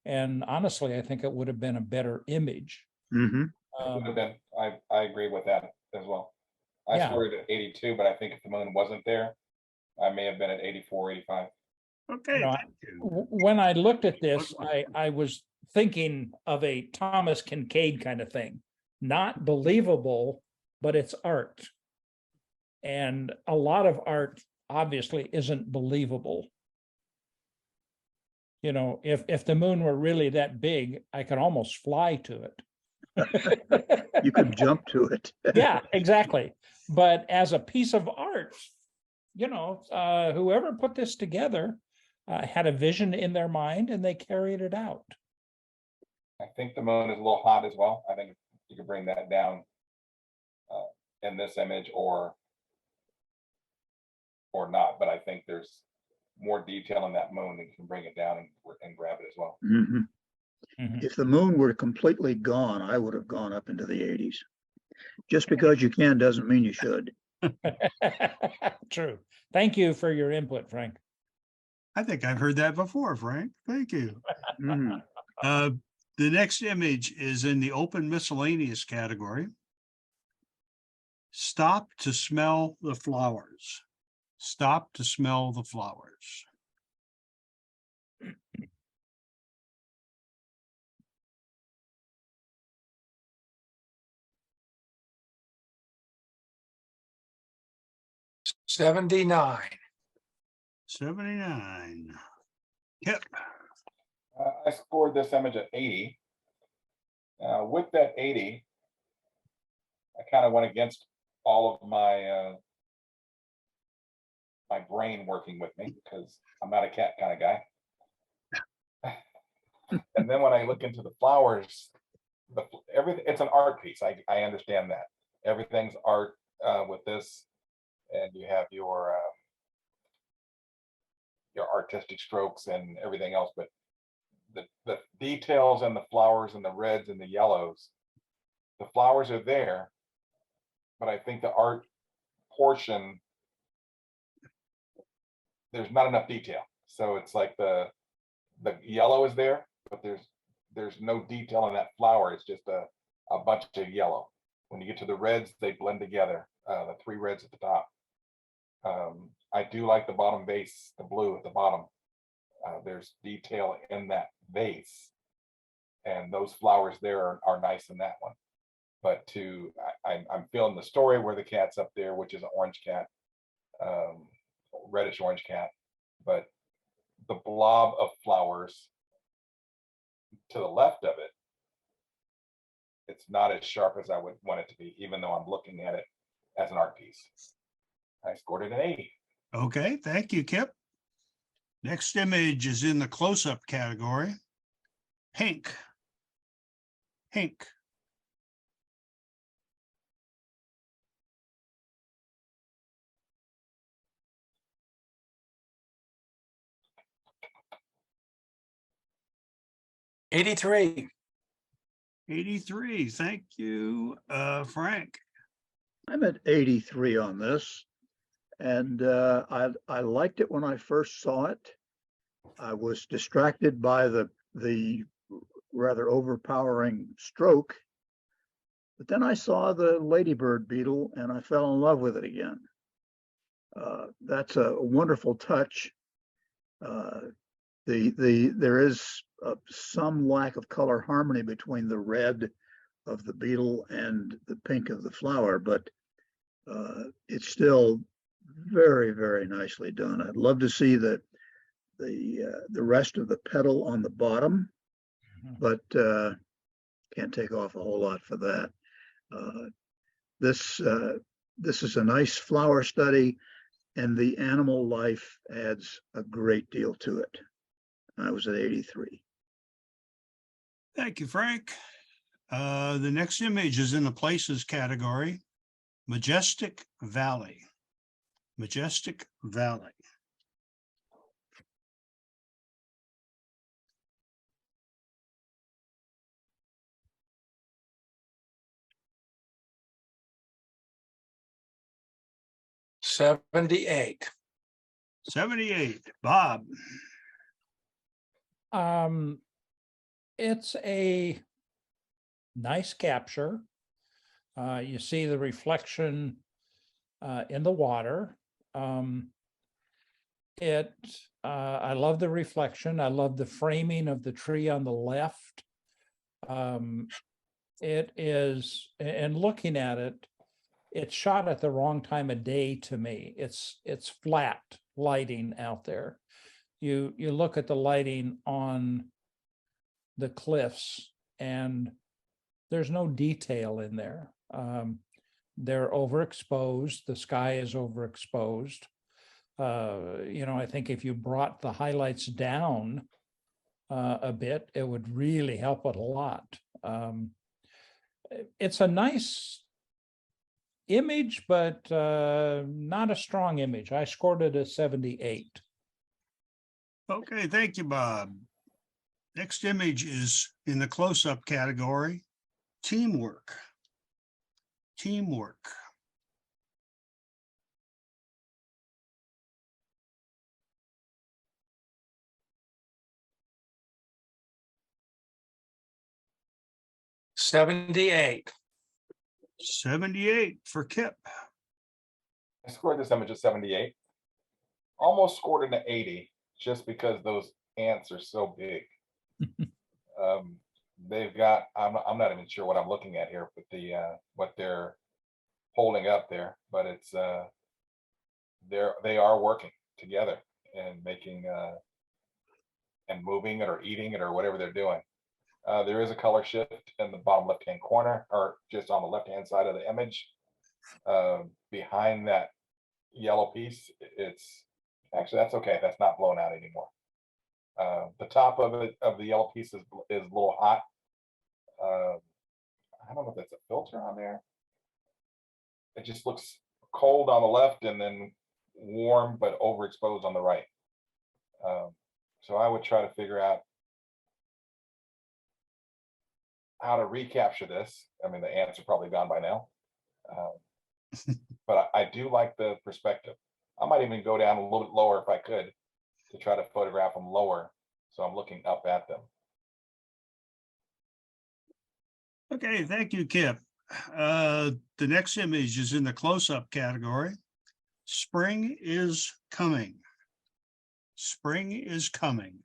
And honestly, I think it would have been a better image. Mm-hmm. It would have been, I agree with that as well. I Yeah. scored it at 82, but I think if the moon wasn't there, I may have been at 84, 85. Okay, No, thank you. When I looked at this, I was thinking of a Thomas Kincaid kind of thing. Not believable, but it's art. And a lot of art obviously isn't believable. You know, if the moon were really that big, I could almost fly to it. You could jump to it. Yeah, exactly. But as a piece of art, you know, whoever put this together had a vision in their mind and they carried it out. I think the moon is a little hot as well. I think you could bring that down in this image or not, but I think there's more detail in that moon that you can bring it down and grab it as well. Mm-hmm. Mhm. If the moon were completely gone, I would have gone up into the 80s. Just because you can doesn't mean you should. True. Thank you for your input, Frank. I think I've heard that before, Frank. Thank you. Mhm. The next image is in the open miscellaneous category. Stop to smell the flowers. Stop to smell the flowers. $79. 79. Yep. I scored this image at 80. With that 80, I kind of went against all of my my brain working with me because I'm not a cat kind of guy. And then when I look into the flowers, everything, it's an art piece. I understand that everything's art with this, and you have your artistic strokes and everything else, but the details and the flowers and the reds and the yellows, the flowers are there, but I think the art portion, there's not enough detail. So it's like the yellow is there, but there's no detail in that flower. It's just a bunch of yellow. When you get to the reds, they blend together, the three reds at the top. I do like the bottom vase, the blue at the bottom. There's detail in that vase, and those flowers there are nice in that one. But I'm feeling the story where the cat's up there, which is an orange cat, reddish orange cat, but the blob of flowers to the left of it, it's not as sharp as I would want it to be, even though I'm looking at it as an art piece. I scored it an 80. Okay, thank you, Kip. Next image is in the close-up category. Pink. Pink. '83. 83. Thank you, Frank. I'm at 83 on this. And I liked it when I first saw it. I was distracted by the rather overpowering stroke. But then I saw the ladybird beetle and I fell in love with it again. That's a wonderful touch. There is some lack of color harmony between the red of the beetle and the pink of the flower, but it's still very, very nicely done. I'd love to see the rest of the petal on the bottom, but can't take off a whole lot for that. This is a nice flower study, and the animal life adds a great deal to it. I was at 83. Thank you, Frank. The next image is in the places category. Majestic Valley. Majestic Valley. '78. 78. Bob. It's a nice capture. You see the reflection in the water. I love the reflection. I love the framing of the tree on the left. It is, and looking at it, it's shot at the wrong time of day to me. It's flat lighting out there. You look at the lighting on the cliffs and there's no detail in there. They're overexposed. The sky is overexposed. I think if you brought the highlights down a bit, it would really help it a lot. It's a nice image, but not a strong image. I scored it a 78. Okay, thank you, Bob. Next image is in the close-up category. Teamwork. Teamwork. '78. 78 for Kip. I scored this image a 78. Almost scored it an 80 just because those ants are so big. They've got, I'm not even sure what I'm looking at here, but what they're holding up there, but it's they are working together and making and moving it or eating it or whatever they're doing. There is a color shift in the bottom left-hand corner, or just on the left-hand side of the image. Behind that yellow piece, it's actually, that's okay. That's not blown out anymore. The top of the yellow piece is a little hot. I don't know if that's a filter on there. It just looks cold on the left and then warm but overexposed on the right. So I would try to figure out how to recapture this. I mean, the ants are probably gone by now. But I do like the perspective. I might even go down a little bit lower if I could to try to photograph them lower, so I'm looking up at them. Okay, thank you, Kip. The next image is in the close-up category. Spring is coming. Spring is coming.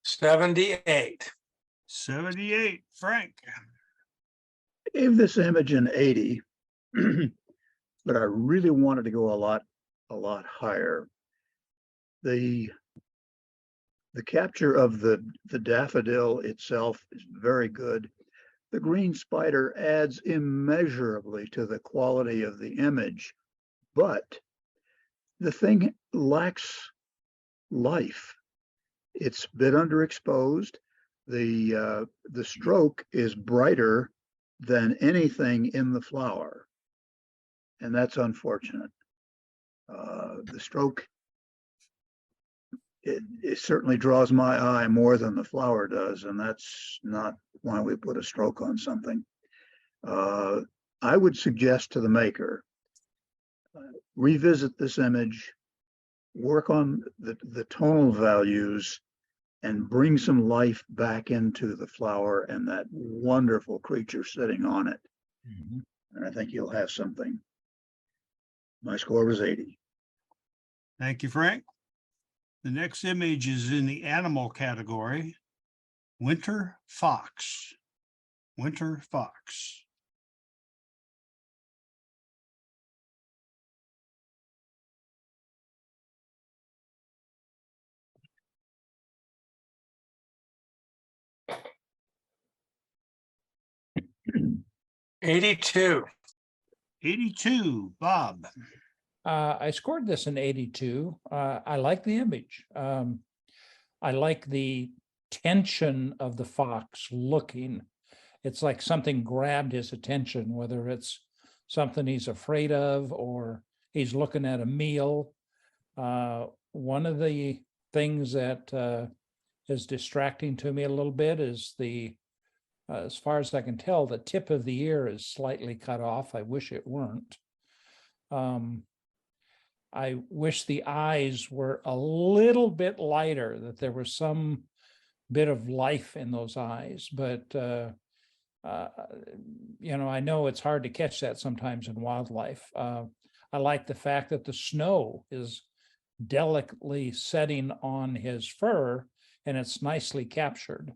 $78. 78, Frank. Gave this image an 80, but I really wanted to go a lot higher. The capture of the daffodil itself is very good. The green spider adds immeasurably to the quality of the image, but the thing lacks life. It's a bit underexposed. The stroke is brighter than anything in the flower, and that's unfortunate. The stroke, it certainly draws my eye more than the flower does, and that's not why we put a stroke on something. I would suggest to the maker, revisit this image, work on the tonal values, and bring some life back into the flower and that wonderful creature sitting on it. And I think you'll have something. My score was 80. Thank you, Frank. The next image is in the animal category. Winter fox. Winter fox. $82. 82, Bob. I scored this an 82. I like the image. I like the tension of the fox looking. It's like something grabbed his attention, whether it's something he's afraid of or he's looking at a meal. One of the things that is distracting to me a little bit is as far as I can tell, the tip of the ear is slightly cut off. I wish it weren't. I wish the eyes were a little bit lighter, that there was some bit of life in those eyes, but I know it's hard to catch that sometimes in wildlife. I like the fact that the snow is delicately setting on his fur and it's nicely captured.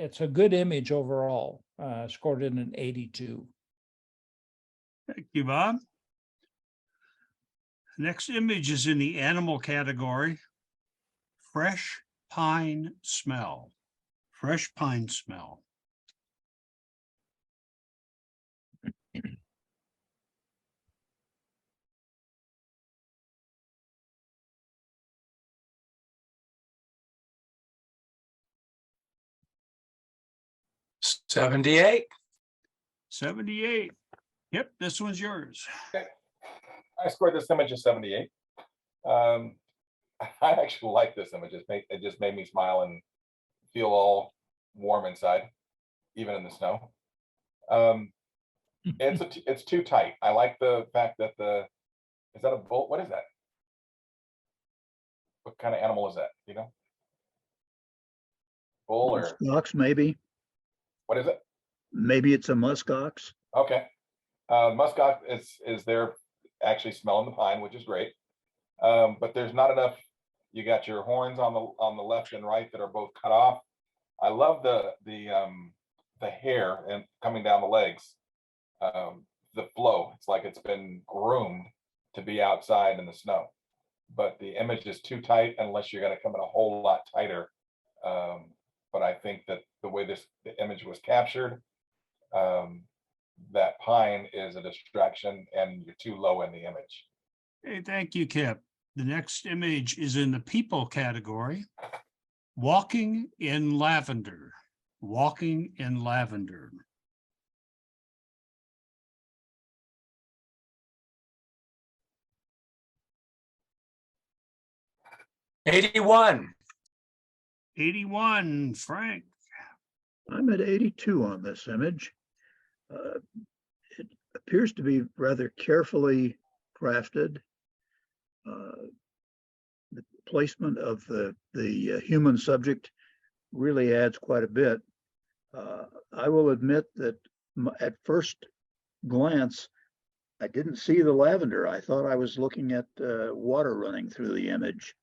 It's a good image overall. Scored it an 82. Thank you, Bob. Next image is in the animal category. Fresh pine smell. Fresh pine smell. $78. 78. Yep, this one's yours. I scored this image a 78. I actually like this image. It just made me smile and feel all warm inside, even in the snow. It's too tight. I like the fact that is that a bull? What is that? What kind of animal is that? You know, bull or Muskox, maybe. what is it? Maybe it's a muskox. Okay. Muskox is there actually smelling the pine, which is great. But there's not enough. You got your horns on the left and right that are both cut off. I love the hair and coming down the legs. The flow. It's like it's been groomed to be outside in the snow. But the image is too tight unless you're going to come in a whole lot tighter. But I think that the way the image was captured, that pine is a distraction and you're too low in the image. Hey, thank you, Kip. The next image is in the people category. Walking in lavender. Walking in lavender. $81. 81, Frank. I'm at 82 on this image. It appears to be rather carefully crafted. the placement of the human subject really adds quite a bit. I will admit that at first glance, I didn't see the lavender. I thought I was looking at water running through the image,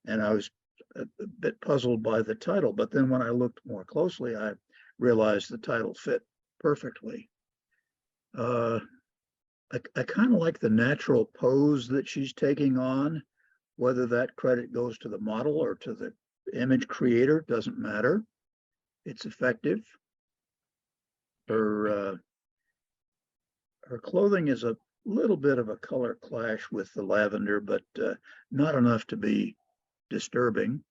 and I was a bit puzzled by the title. But then when I looked more closely, I realized the title fit perfectly. I kind of like the natural pose that she's taking on. Whether that credit goes to the model or to the image creator doesn't matter. It's effective. Her clothing is a little bit of a color clash with the lavender, but not enough to be disturbing.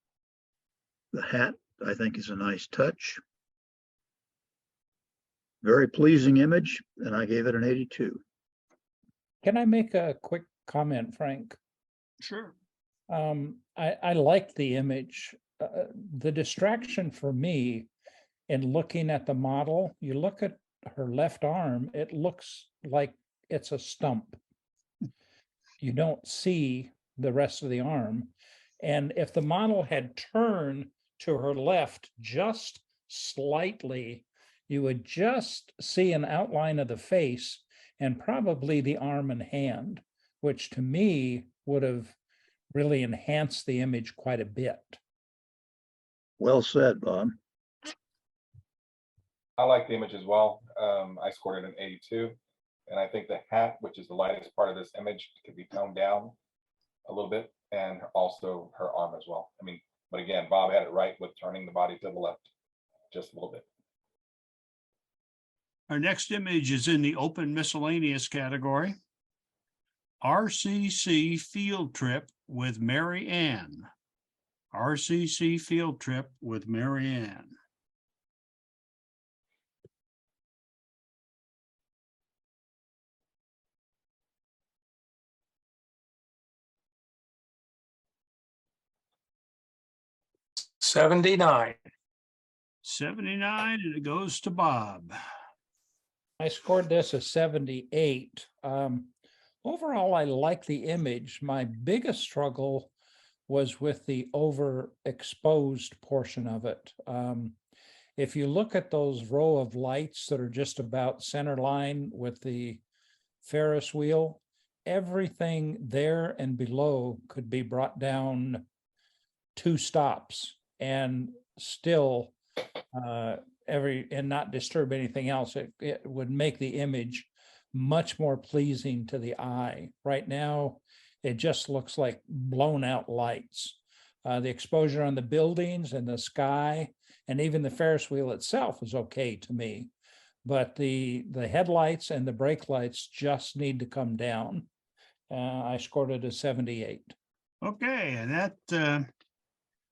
The hat, I think, is a nice touch. Very pleasing image, and I gave it an 82. Can I make a quick comment, Frank? Sure. I like the image. The distraction for me in looking at the model, you look at her left arm, it looks like it's a stump. You don't see the rest of the arm. And if the model had turned to her left just slightly, you would just see an outline of the face and probably the arm and hand, which to me would have really enhanced the image quite a bit. Well said, Bob. I like the image as well. I scored it an 82. And I think the hat, which is the lightest part of this image, could be toned down a little bit, and also her arm as well. I mean, but again, Bob had it right with turning the body to the left just a little bit. Our next image is in the open miscellaneous category. RCC field trip with Mary Ann. RCC field trip with Mary Ann. $79. 79, and it goes to Bob. I scored this a 78. Overall, I like the image. My biggest struggle was with the overexposed portion of it. If you look at those row of lights that are just about center line with the Ferris wheel, everything there and below could be brought down 2 stops and still and not disturb anything else. It would make the image much more pleasing to the eye. Right now, it just looks like blown out lights. The exposure on the buildings and the sky and even the Ferris wheel itself is okay to me. But the headlights and the brake lights just need to come down. I scored it a 78. Okay, and that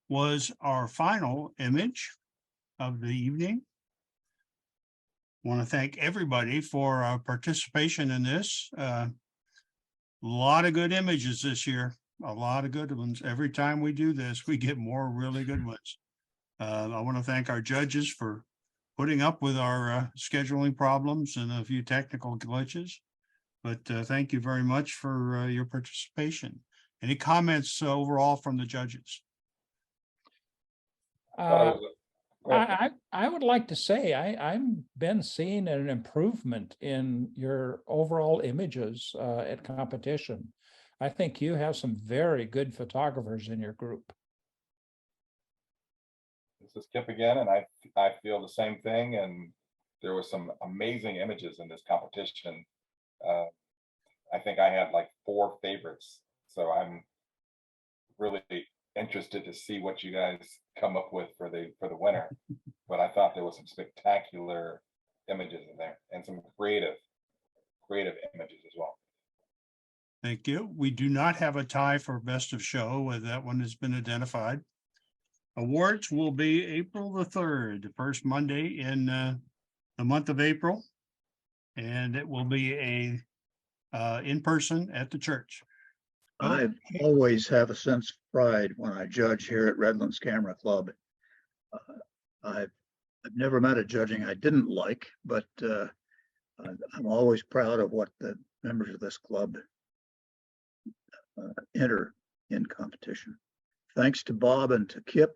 was our final image of the evening. Want to thank everybody for participation in this. A lot of good images this year, a lot of good ones. Every time we do this, we get more really good ones. I want to thank our judges for putting up with our scheduling problems and a few technical glitches. But thank you very much for your participation. Any comments overall from the judges? I would like to say I've been seeing an improvement in your overall images at competition. I think you have some very good photographers in your group. This is Kip again, and I feel the same thing. And there were some amazing images in this competition. I think I had like 4 favorites, so I'm really interested to see what you guys come up with for the winner. But I thought there was some spectacular images in there and some creative images as well. Thank you. We do not have a tie for best of show. That one has been identified. Awards will be April the 3rd, the first Monday in the month of April. And it will be a in person at the church. I always have a sense of pride when I judge here at Redlands Camera Club. I've never met a judging I didn't like, but I'm always proud of what the members of this club enter in competition. Thanks to Bob and to Kip